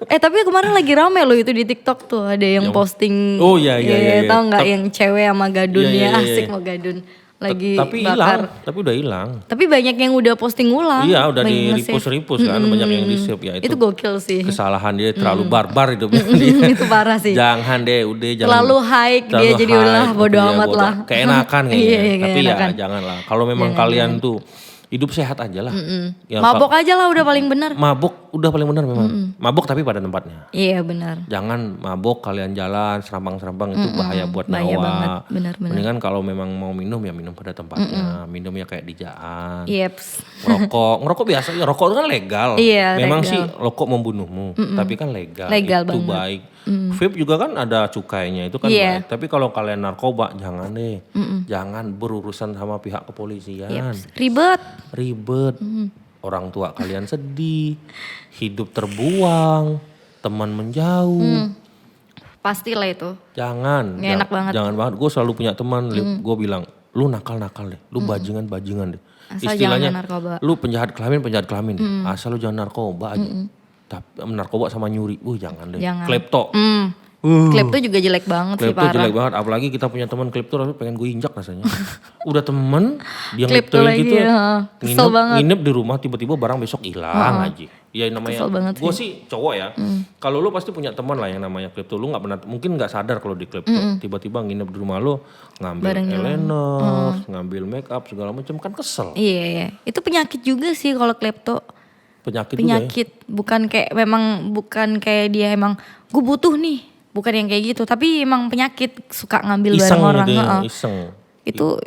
Tapi kemarin lagi rame loh itu di TikTok tuh. Ada yang posting. Oh, iya. Tahu nggak yang cewek sama gadunnya Iya. asik sama gadun. Lagi Tapi bakar. hilang, tapi udah hilang. Tapi banyak yang udah posting ulang. Iya, udah di Banyak nge-save. repost kan, banyak yang di save ya itu. Itu gokil sih. Kesalahan dia terlalu barbar hidupnya dia. Itu parah sih. Jangan deh, udah jangan. Terlalu high dia terlalu jadi high, udah bodo iya, amat lah. Keenakan kayaknya. Iya, Tapi keenakan. ya janganlah. Kalau memang kalian tuh hidup sehat aja lah. Ya, Mabok aja lah udah paling benar. mabuk udah paling benar memang. Mabuk tapi pada tempatnya. Iya benar. Jangan mabok kalian jalan serampang-serampang itu bahaya buat Bahaya nyawa. banget, benar. Mendingan kalau memang mau minum ya minum pada tempatnya. Minum ya kayak di jaan. Yeps. Ngerokok biasa ya, rokok itu kan legal. Iya, memang legal. sih rokok membunuhmu, tapi kan legal. Legal itu banget. baik. Vape juga kan ada cukainya, itu kan Iya. baik. Tapi kalau kalian narkoba jangan deh. Jangan berurusan sama pihak kepolisian. Ribet. Ribet. Orang tua kalian sedih, hidup terbuang, teman menjauh. Pastilah itu. Jangan. Nggak enak banget. Jangan banget. Gue selalu punya teman, gue bilang, lu nakal-nakal deh, lu bajingan-bajingan deh. Asal Istilahnya, jangan narkoba. lu penjahat kelamin deh. Asal lu jangan narkoba aja. Tapi narkoba sama nyuri, jangan deh. Jangan. Klepto. Klepto juga jelek banget sih Klepto parah. jelek banget, apalagi kita punya teman klepto rasanya pengen gue injak rasanya. Udah temen, dia Klepto kleptoin lagi, gitu, ya. Kesel banget. nginep di rumah tiba-tiba barang besok hilang aja. Ya namanya, Kesel banget gue sih cowok ya. Kalau lu pasti punya teman lah yang namanya klepto, lu nggak pernah, mungkin nggak sadar kalau di klepto. Tiba-tiba nginep di rumah lu, ngambil Barang hilang. eyeliner, ngambil make up segala macam, kan kesel. Iya. Itu penyakit juga sih kalau klepto. Penyakit juga ya. Penyakit. Bukan kayak dia emang gue butuh nih. Bukan yang kayak gitu. Tapi emang penyakit suka ngambil Iseng barang orang. gitu ya, Heeh. iseng.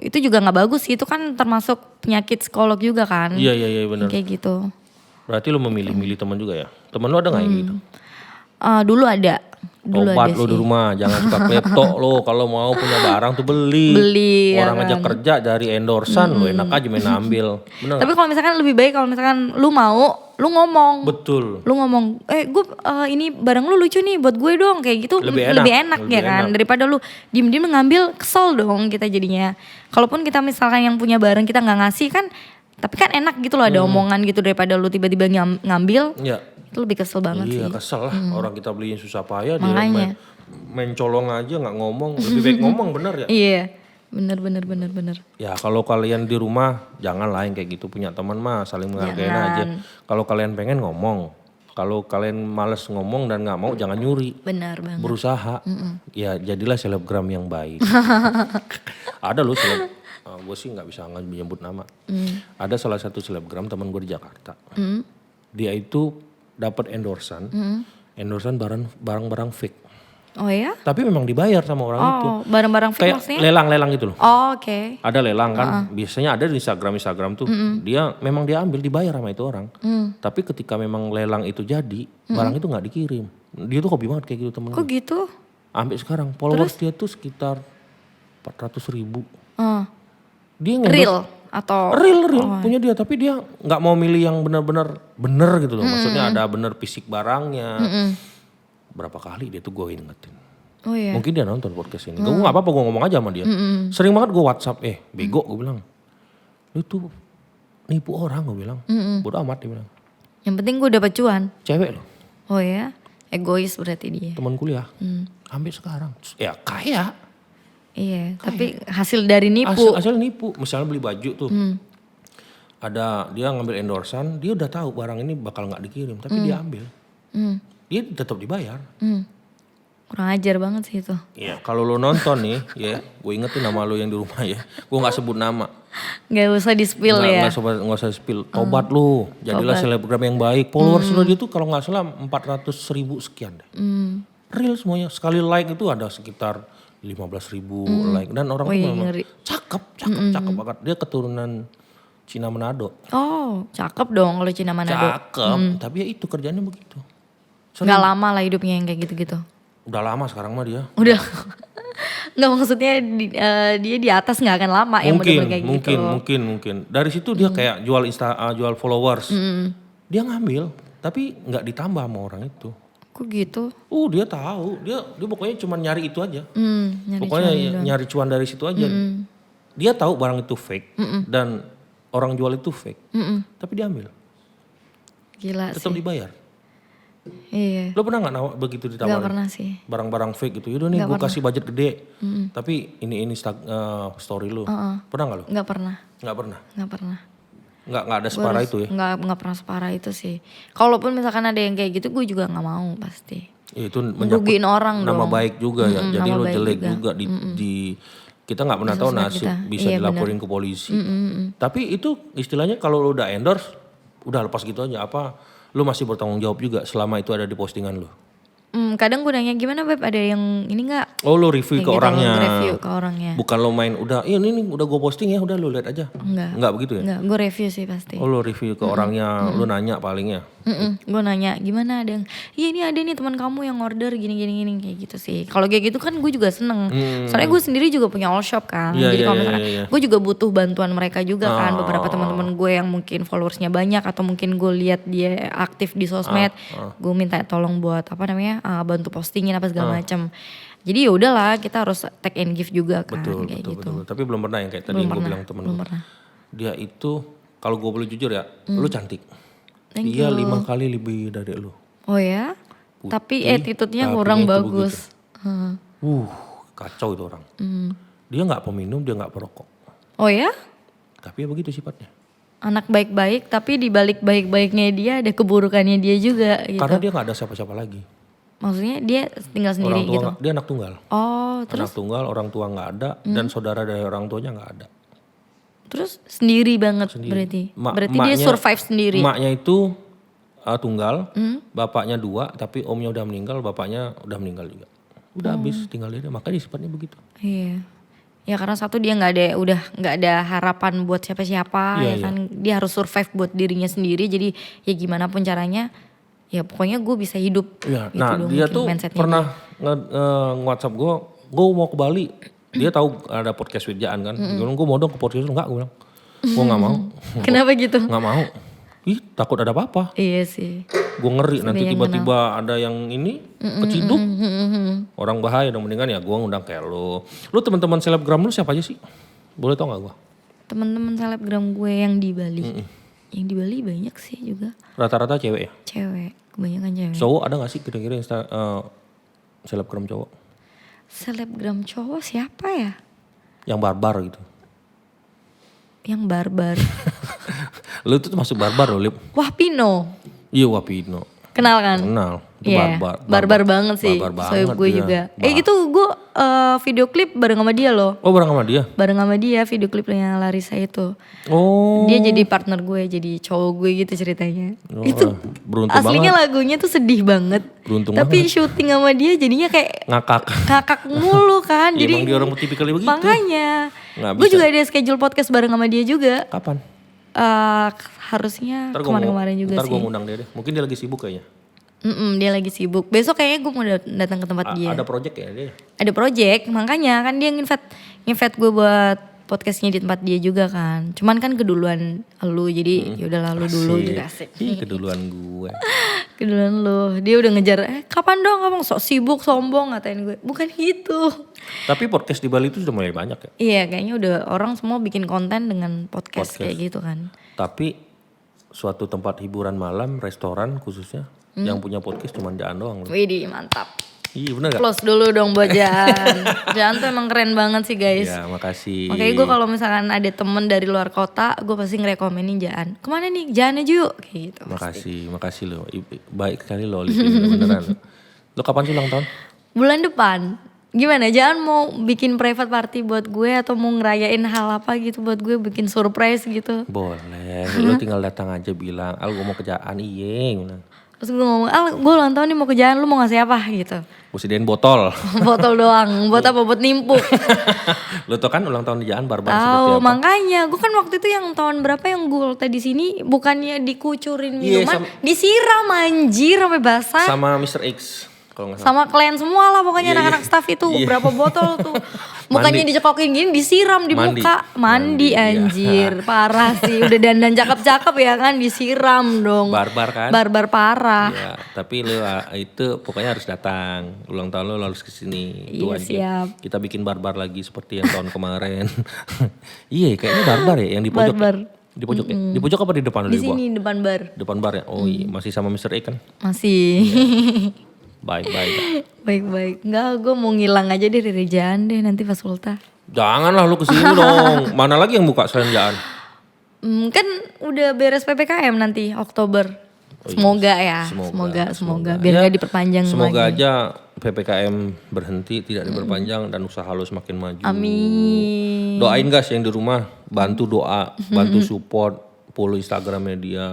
Itu juga nggak bagus sih. Itu kan termasuk penyakit psikolog juga kan. Iya benar. Kayak gitu. Berarti lu memilih-milih teman juga ya. Teman lu ada nggak yang gitu? Dulu ada. Tobat lo di rumah, jangan suka klepto lo. Kalau mau punya barang tuh beli. Beli, Orang ya aja kan. kerja dari endorsan, lo enak aja main ambil. Bener Tapi nggak? kalau misalkan lebih baik kalau misalkan lu mau, lu ngomong. Betul. Lu ngomong, gue ini barang lu lucu nih buat gue dong, kayak gitu Lebih lebih enak, enak lebih ya kan enak. daripada lu diem-diem ngambil, kesel dong kita jadinya. Kalaupun kita misalkan yang punya barang kita nggak ngasih kan, tapi kan enak gitu loh ada omongan gitu daripada lu tiba-tiba ngambil, Iya. itu lebih kesel banget Iya sih. kesel lah. Orang kita beliin susah payah, dia Makanya. main colong aja nggak ngomong. Lebih baik ngomong bener ya. Iya, bener. Ya kalau kalian di rumah jangan lah yang kayak gitu, punya teman mah saling menghargain Jangan. aja. Kalau kalian pengen ngomong, kalau kalian males ngomong dan nggak mau jangan nyuri. Benar banget. Berusaha. Ya jadilah selebgram yang baik. Ada loh gue sih nggak bisa menyebut nama. Ada salah satu selebgram teman gue di Jakarta. Dia itu dapat endorsan barang-barang fake. Oh ya? Tapi memang dibayar sama orang itu. Oh, barang-barang fake Kayak maksudnya? lelang-lelang gitu loh. Oh, oke. Ada lelang kan, biasanya ada di Instagram tuh. Dia memang dia ambil dibayar sama itu orang. Tapi ketika memang lelang itu jadi, barang itu nggak dikirim. Dia tuh hobi banget kayak gitu temen Kok gue. gitu? Sampai sekarang followers dia tuh sekitar 400.000. Oh. Dia Real atau real punya dia, tapi dia nggak mau milih yang benar-benar bener gitu loh. Maksudnya ada bener fisik barangnya. Berapa kali dia tuh gue ingetin. Oh iya. Mungkin dia nonton podcast ini. Gue gak apa-apa, gue ngomong aja sama dia. Sering banget gue WhatsApp, bego gue bilang. Lu tuh nipu orang gue bilang. Bodo amat dia bilang. Yang penting gue dapet cuan. Cewek loh, Oh ya? Egois berarti dia. teman kuliah. Sampai sekarang. Ya kaya. Iya, tapi hasil dari nipu. Asal nipu. Misalnya beli baju tuh. Ada dia ngambil endorsan, dia udah tahu barang ini bakal gak dikirim. Tapi dia ambil. Dia tetap dibayar. Kurang ajar banget sih itu. Iya, kalau lo nonton nih, ya, gue ingetin nama lo yang di rumah ya. Gue nggak sebut nama. Gak usah di spill ya. Nggak usah spill. Tobat lo, jadilah selebgram yang baik. Followers lo dia tuh kalau nggak salah 400.000 sekian deh. Real semuanya. Sekali like itu ada sekitar 15.000 like. Dan orang tuh memang cakep banget. Dia keturunan Cina Manado. Oh, cakep dong kalau Cina Manado. Cakep, tapi ya itu kerjanya begitu. Gak lama lah hidupnya yang kayak gitu-gitu. Udah lama sekarang mah dia. Udah. Nggak maksudnya dia di atas nggak akan lama yang bener-bener kayak gitu. Mungkin. Dari situ dia kayak jual followers. Dia ngambil, tapi nggak ditambah sama orang itu. Kok gitu? Dia tahu. Dia pokoknya cuma nyari itu aja. Nyari Pokoknya cuan nyari cuan dari situ aja. Dia tahu barang itu fake dan orang jual itu fake. Tapi dia ambil. Gila Tetap sih. dibayar. Iya. Lo pernah gak begitu ditawarin? Gak pernah sih. Barang-barang fake gitu. Yaudah nih gue kasih budget gede. Tapi ini story lo. Pernah gak lo? Gak pernah. Gak pernah? Gak pernah. Gak ada separah itu ya? Gak pernah separah itu sih. Kalaupun misalkan ada yang kayak gitu gue juga gak mau pasti. Itu Merugiin orang nama dong. baik juga ya. Jadi nama lo baik jelek juga di kita nggak pernah tahu nasib bisa dilaporin ke polisi. Tapi itu istilahnya kalau lo udah endorse, udah lepas gitu aja. Apa lo masih bertanggung jawab juga selama itu ada di postingan lo? Kadang gue nanya gimana Beb, ada yang ini gak? Oh lo review ke orangnya. Review ke orangnya. Bukan lo main udah, ini udah gue posting ya, udah lo lihat aja. Enggak begitu ya? Enggak, gue review sih pasti. Oh lo review ke orangnya, lo nanya palingnya. Gue nanya gimana, ada yang iya ini ada nih teman kamu yang order gini kayak gitu sih. Kalau kayak gitu kan gue juga seneng. Soalnya gue sendiri juga punya all shop kan. Iya, jadi iya, kalau misalkan iya. gue juga butuh bantuan mereka juga kan. Beberapa teman-teman gue yang mungkin followersnya banyak atau mungkin gue lihat dia aktif di sosmed, gue minta tolong buat apa namanya bantu postingin apa segala macam. Jadi ya udahlah kita harus take and give juga kan kayak gitu. Betul. Tapi belum pernah yang kayak tadi yang gue bilang temen gue. Dia itu kalau gue boleh jujur ya, lu cantik. Dia 5 kali lebih dari lu. Oh ya? Tapi attitude-nya kurang bagus. Kacau itu orang. Dia nggak peminum, dia nggak perokok. Oh ya? Tapi ya begitu sifatnya. Anak baik-baik, tapi di balik baik-baiknya dia ada keburukannya dia juga gitu. Karena dia nggak ada siapa-siapa lagi. Maksudnya dia tinggal sendiri gitu? Dia anak tunggal. Oh terus? Anak tunggal, orang tua nggak ada dan saudara dari orang tuanya nggak ada. Terus sendiri banget berarti? Berarti dia survive sendiri? Emaknya itu tunggal, bapaknya 2 tapi omnya udah meninggal, bapaknya udah meninggal juga. Udah habis tinggal dia, makanya sifatnya begitu. Iya. Ya karena satu dia nggak ada harapan buat siapa-siapa ya kan. Dia harus survive buat dirinya sendiri. Jadi ya gimana pun caranya ya pokoknya gue bisa hidup. Ya, gitu nah dia tuh pernah nge-WhatsApp gue mau ke Bali. Dia tahu ada podcast with Jaan kan. Gue mau dong ke podcast itu, enggak gue bilang. Gue gak mau. Kenapa gitu? Gak mau. Ih takut ada apa-apa. Iya sih. Gue ngeri nanti tiba-tiba ada yang ini keciduk. Orang bahaya dong, mendingan ya gue ngundang kayak lo. Lu teman-teman selebgram lu siapa aja sih? Boleh tau gak gue? Teman-teman selebgram gue yang di Bali. Yang di Bali banyak sih juga. Rata-rata cewek ya? Cewek, kebanyakan cewek. Cowok ada gak sih kira-kira selebgram cowok? Selebgram cowok siapa ya? Yang barbar gitu. Yang barbar. Lu tuh masuk barbar loh, Lip. Wah Pino. Iya Wapino. Kenal kan? Kenal. Itu Iya, barbar banget sih. Barbar Soalnya banget gue dia. juga. Itu gue video klip bareng sama dia loh. Oh bareng sama dia? Bareng sama dia video klipnya Larissa itu. Oh. Dia jadi partner gue, jadi cowok gue gitu ceritanya. Oh, Itu beruntung aslinya banget. lagunya tuh sedih banget. Beruntung Tapi banget. syuting sama dia jadinya kayak Ngakak. ngakak mulu kan. Ya, Jadi emang dia orang tipikal begitu. makanya. Nggak Gue bisa. juga ada schedule podcast bareng sama dia juga. Kapan? Harusnya Ntar gua kemarin-kemarin juga ntar sih. gue ngundang dia deh. Mungkin dia lagi sibuk kayaknya. Dia lagi sibuk. Besok kayaknya gue mau datang ke tempat dia. Ada project ya dia? Ada project, makanya kan dia nginvite gue buat podcastnya di tempat dia juga kan. Cuman kan keduluan lu, jadi yaudah lalu dulu gitu. Asik. Ih, keduluan gue. Keduluan lu, dia udah ngejar, kapan dong abang sok sibuk sombong ngatain gue. Bukan gitu. Tapi podcast di Bali itu sudah mulai banyak ya. Iya kayaknya udah orang semua bikin konten dengan podcast kayak gitu kan. Tapi suatu tempat hiburan malam, restoran khususnya, yang punya podcast cuma Jaan doang. Loh. Widih mantap. Iya bener gak? Close dulu dong buat Jaan. Jaan tuh emang keren banget sih guys. Ya makasih. Makanya gue kalau misalkan ada temen dari luar kota, gue pasti ngerekomenin Jaan. Kemana nih? Jaan aja yuk. Kayak gitu. Makasih lo. Baik sekali lo Livi, beneran. Lo kapan sih ulang tahun? Bulan depan. Gimana? Jaan mau bikin private party buat gue atau mau ngerayain hal apa gitu buat gue, bikin surprise gitu. Boleh. Lo tinggal datang aja bilang, Al gue mau ke Jaan, iya. Terus gue ngomong, Al gue ulang tahun nih mau ke Jaan, lu mau ngasih apa gitu. Gue sediain botol. Botol doang, buat apa? Buat nimpuk. Lo tau kan ulang tahun di Jaan barbar seperti Tahu, apa? makanya gue kan waktu itu yang tahun berapa yang gue ulta di sini bukannya dikucurin Iya, minuman, disiram anjir sampai basah. Sama Mr. X kalau nggak salah. Sama klien semua lah pokoknya Iya, anak-anak iya. staff itu Iya. berapa botol tuh. Mukanya dicekokin gini disiram di Mandi. muka. Mandi Mandi, iya. anjir, parah sih. Udah dandan cakep-cakep ya kan disiram dong. Barbar kan? Barbar parah. Ya, tapi lo itu pokoknya harus datang. Ulang tahun lo harus kesini. Itu Iya, aja. siap. Kita bikin barbar lagi seperti yang tahun kemarin. Iya, kayaknya barbar ya yang di pojok. Barbar. Ya? Di pojok ya? Di pojok apa di depan lo Di di bawah? sini depan bar. Depan bar ya? Oh iya, masih sama Mr. X kan? Masih. Baik-baik. Baik-baik. Enggak, gue mau ngilang aja deh dari Jaan deh nanti pas ulta. Janganlah lu kesini dong. Mana lagi yang buka selain Jaan? Kan udah beres PPKM nanti Oktober. Semoga ya. Semoga. Biar Ya, gak diperpanjang semoga lagi. aja PPKM berhenti, tidak diperpanjang dan usaha lu semakin maju. Amin. Doain guys yang di rumah, bantu doa, bantu support, follow Instagramnya dia.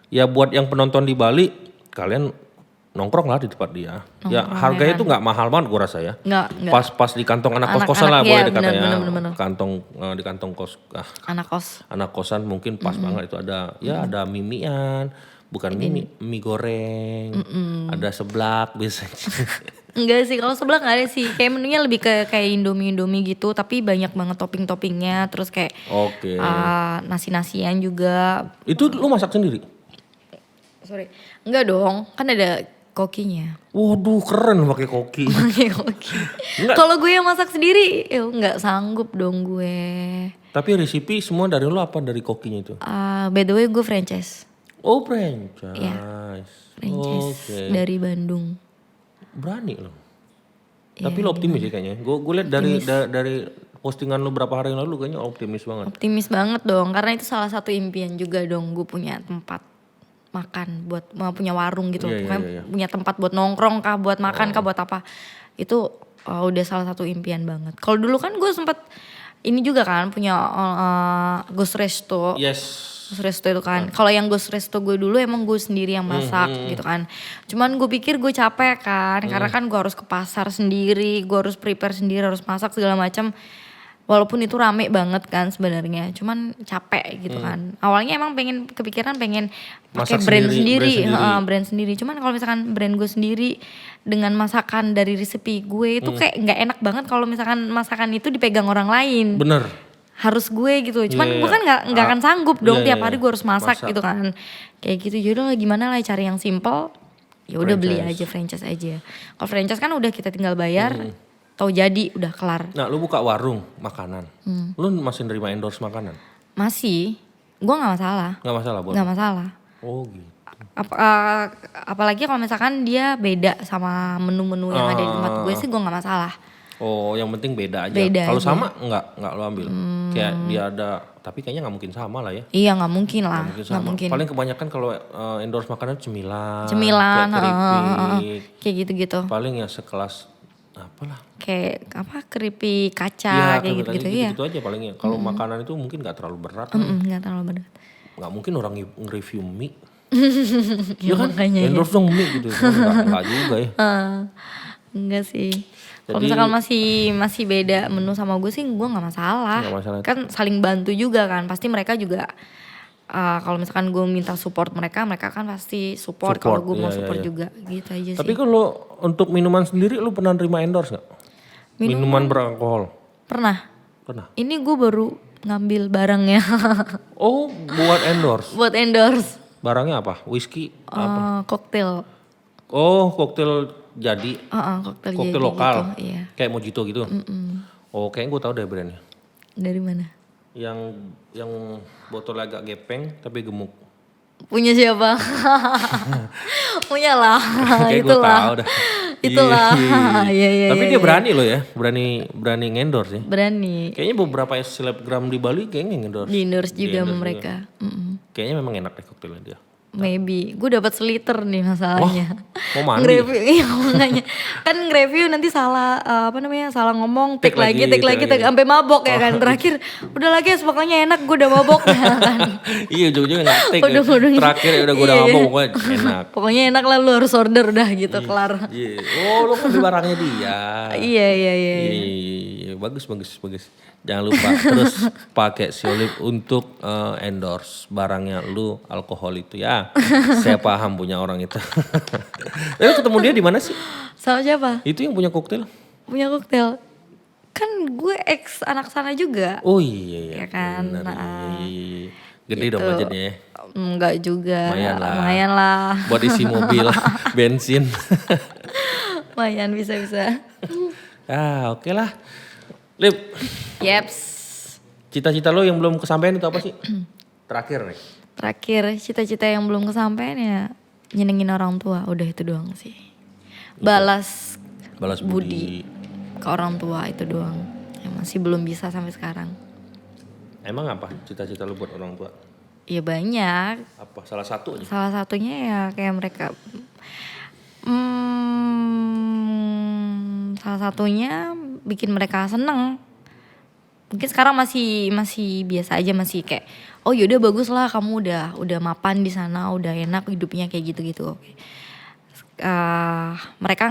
Ya buat yang penonton di Bali, kalian nongkrong lah di tempat dia. Ya harganya tuh nggak mahal banget gua rasa ya. Nggak. Pas di kantong anak kos-kosan lah Anak-anak, boleh ya, dikatanya. bener. Kantong di kantong kos Anak kos. anak kosan mungkin pas banget itu ada ada mimian, bukan mie goreng, ada seblak biasanya. Enggak sih, kalau sebelah nggak ada sih. Kayak menunya lebih ke kayak Indomie gitu, tapi banyak banget topping-toppingnya. Terus kayak Oke. nasi-nasian juga. Itu lu masak sendiri? Sorry, enggak dong, kan ada kokinya. Waduh keren pakai koki. Pakai koki. Enggak. Kalau gue yang masak sendiri, nggak sanggup dong gue. Tapi resipi semua dari lu apa dari kokinya itu? By the way, gue franchise. Oh franchise. Iya. Franchise Oke. dari Bandung. Berani lo. Tapi lo optimis ya kayaknya. Gue lihat dari postingan lu berapa hari yang lalu kayaknya optimis banget. Optimis banget dong, karena itu salah satu impian juga dong gue punya tempat makan, buat mau punya warung gitu. Iya, Pokoknya iya. punya tempat buat nongkrong kah, buat makan kah, buat apa. Itu udah salah satu impian banget. Kalau dulu kan gue sempat ini juga kan punya Ghost Resto. Yes. Ghost Resto itu kan. Kalau yang Ghost Resto gue dulu emang gue sendiri yang masak gitu kan. Cuman gue pikir gue capek kan, karena kan gue harus ke pasar sendiri, gue harus prepare sendiri, harus masak segala macam. Walaupun itu rame banget kan sebenarnya, cuman capek gitu kan. Awalnya emang kepikiran pengen pakai Masak brand sendiri, sendiri, brand brand sendiri. Cuman kalau misalkan brand gue sendiri dengan masakan dari resepi gue itu kayak nggak enak banget kalau misalkan masakan itu dipegang orang lain. Bener. Harus gue gitu. Cuman Iya, gue kan nggak akan sanggup dong iya, tiap hari gue harus masak gitu kan. Kayak gitu. Yaudah lah gimana lah cari yang simple. Ya udah beli aja franchise aja. Kalau franchise kan udah kita tinggal bayar. Tahu jadi udah kelar. Nah lu buka warung makanan. Lu masih nerima endorse makanan? Masih. Gue gak masalah. Nggak masalah buat? Gak masalah. Oh gitu. Apalagi kalau misalkan dia beda sama menu-menu yang ada di tempat gue sih gue gak masalah. Oh, yang penting beda aja. Beda Kalau aja. sama enggak lo ambil. Kayak dia ada, tapi kayaknya nggak mungkin sama lah ya. Iya nggak mungkin lah, Mungkin nggak sama. mungkin. Paling kebanyakan kalau endorse makanan cemilan, Cemilan, kayak keripik. kayak gitu-gitu. Paling ya sekelas apalah. Kayak apa keripik kaca Iya, kayak gitu-gitu ya. gitu aja palingnya. Kalau makanan itu mungkin nggak terlalu berat. Nggak terlalu berat. Nggak mungkin orang nge-review mie. Ya, kan? makanya ya. Endorse dong mie gitu. Enggak juga ya. Enggak sih. Kalau Jadi- misalkan masih beda menu sama gue sih gue nggak masalah. Nggak masalah. Kan saling bantu juga kan. Pasti mereka juga kalau misalkan gue minta support mereka kan pasti support. Kalau gue mau iya, support iya. juga gitu aja Tapi sih. kalau untuk minuman sendiri lu pernah nerima endorse nggak? Minuman beralkohol. Pernah. Pernah. Ini gue baru ngambil barangnya Oh, buat endorse. buat endorse Barangnya apa? Whisky? koktail. Oh, koktail jadi. Koktail Koktail jadi lokal. gitu. Iya. Kayak mojito gitu. Oh, kayaknya gue tahu deh brandnya. Dari mana? Yang botol agak gepeng tapi gemuk. Punya siapa? Punya lah. Kayak gue Itulah. tahu dah. Itulah. Iya. Tapi dia berani loh ya, berani ngendorse ya. Berani. Kayaknya beberapa selebgram di Bali kayaknya ngendorse. Di endorse juga sama Di-endorse mereka. Kayaknya memang enak deh koktailnya dia. Maybe. Gue dapat seliter nih masalahnya. Mau mandi? Nge-review, iya makanya. Kan nge-review nanti salah salah ngomong, take lagi, sampai mabok ya kan. Terakhir udah lagi pokoknya enak, gue udah mabok ya kan. Iya, ujung-ujungnya nggak take. Ujung-ujungnya. Terakhir udah gue udah Iya. ngomong pokoknya enak. Pokoknya enak lah lu harus order udah gitu kelar. Iya. Oh, lo kan di barangnya dia. Iya. Iya, bagus. Jangan lupa terus pakai Siolip untuk endorse barangnya lu alkohol itu ya. Saya paham punya orang itu. Lu ketemu dia di mana sih? Sama siapa? Itu yang punya koktail? Punya koktail. Kan gue ex anak sana juga. Oh iya. Ya kan. Benar, Nah, iya. Gede dong gitu. budgetnya ya. Enggak juga. Lumayan lah. lah. Buat isi mobil, bensin. Lumayan bisa. Oke lah. Lip, Yeps. cita-cita lo yang belum kesampaian itu apa sih? Terakhir nih. Terakhir cita-cita yang belum kesampaian ya nyenengin orang tua. Udah itu doang sih. Balas Budi. ke orang tua itu doang. Yang masih belum bisa sampai sekarang. Emang apa cita-cita lo buat orang tua? Ya banyak. Apa? Salah satu aja? Salah satunya ya kayak mereka. Salah satunya bikin mereka seneng. Mungkin sekarang masih biasa aja, masih kayak oh yaudah bagus lah kamu udah mapan di sana, udah enak hidupnya kayak gitu. Oke. Mereka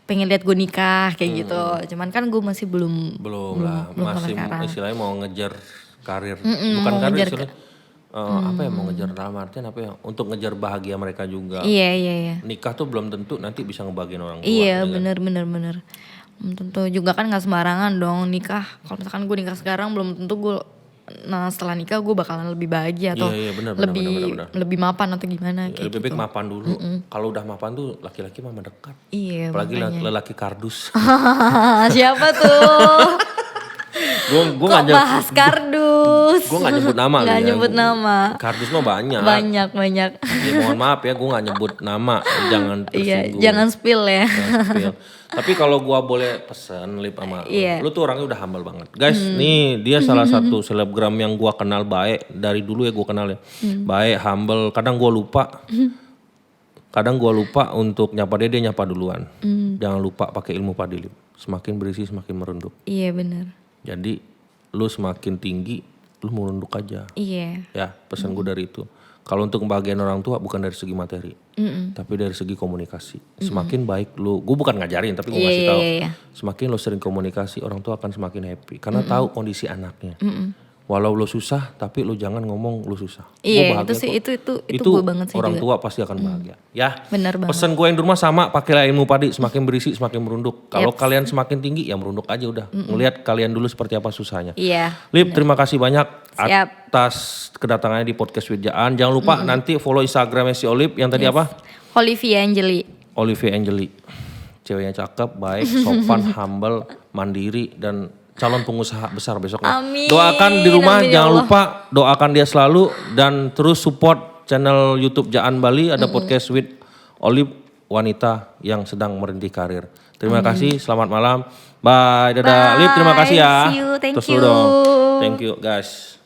pengen lihat gue nikah kayak gitu. Cuman kan gue masih belum Belum sampai masih sekarang. istilahnya mau ngejar karir. mau Bukan karir ngejar istilahnya. Apa ya mau ngejar dalam artian apa ya? Untuk ngejar bahagia mereka juga. Iya. Nikah tuh belum tentu nanti bisa ngebagiin orang tua. Iya ya kan? bener. Tentu juga kan nggak sembarangan dong nikah. Kalau misalkan gue nikah sekarang belum tentu gue setelah nikah gue bakalan lebih bahagia atau Iya, benar. lebih mapan atau gimana kayak Lebih gitu. baik mapan dulu. Kalau udah mapan tuh laki-laki mah mendekat. Iya. Apalagi makanya. lelaki kardus. Siapa tuh? Gue Kok nggak bahas kardus? gue nggak nyebut nama. Nggak lu ya. nyebut nama. Kardus mah banyak. Banyak. Ya, mohon maaf ya, gue nggak nyebut nama. Jangan Iya, tersinggung. jangan spill ya. Jangan spill. Tapi kalau gue boleh pesen Lip sama Iya. lu tuh orangnya udah humble banget. Guys, nih dia salah satu selebgram yang gue kenal baik dari dulu ya gue kenal ya. Baik, humble. Kadang gue lupa untuk nyapa dia nyapa duluan. Jangan lupa pakai ilmu Padilip. Semakin berisi semakin merunduk. Iya benar. Jadi lu semakin tinggi, lu merunduk aja. Iya. Ya, pesan gue dari itu. Kalau untuk kebahagiaan orang tua bukan dari segi materi, tapi dari segi komunikasi. Semakin baik lu, gue bukan ngajarin tapi gue ngasih tahu. Iya. Semakin lu sering komunikasi, orang tua akan semakin happy karena tahu kondisi anaknya. Walau lu susah, tapi lu jangan ngomong lu susah. Gua Iya, bahagia itu sih kok. itu gue banget sih orang juga. tua pasti akan bahagia. Ya. Benar banget. Pesan gue yang di rumah sama, pakailah ilmu padi, semakin berisi semakin merunduk. Kalau kalian semakin tinggi ya merunduk aja udah. Ngelihat kalian dulu seperti apa susahnya. Iya. Lip, terima kasih banyak Siap. atas kedatangannya di podcast with Jaan. Jangan lupa nanti follow Instagramnya si Olip yang tadi apa? Olivia Angeli. Olivia Angeli. Ceweknya cakep, baik, sopan, humble, mandiri dan calon pengusaha besar besoknya. Amin. Doakan di rumah, Amin, ya jangan Allah. lupa doakan dia selalu dan terus support channel YouTube Jaan Bali, ada podcast with Olip wanita yang sedang merintis karir. Terima kasih, selamat malam. Bye, dadah. Lip, terima kasih ya. See you, thank Tos dulu dong. you. Thank you guys.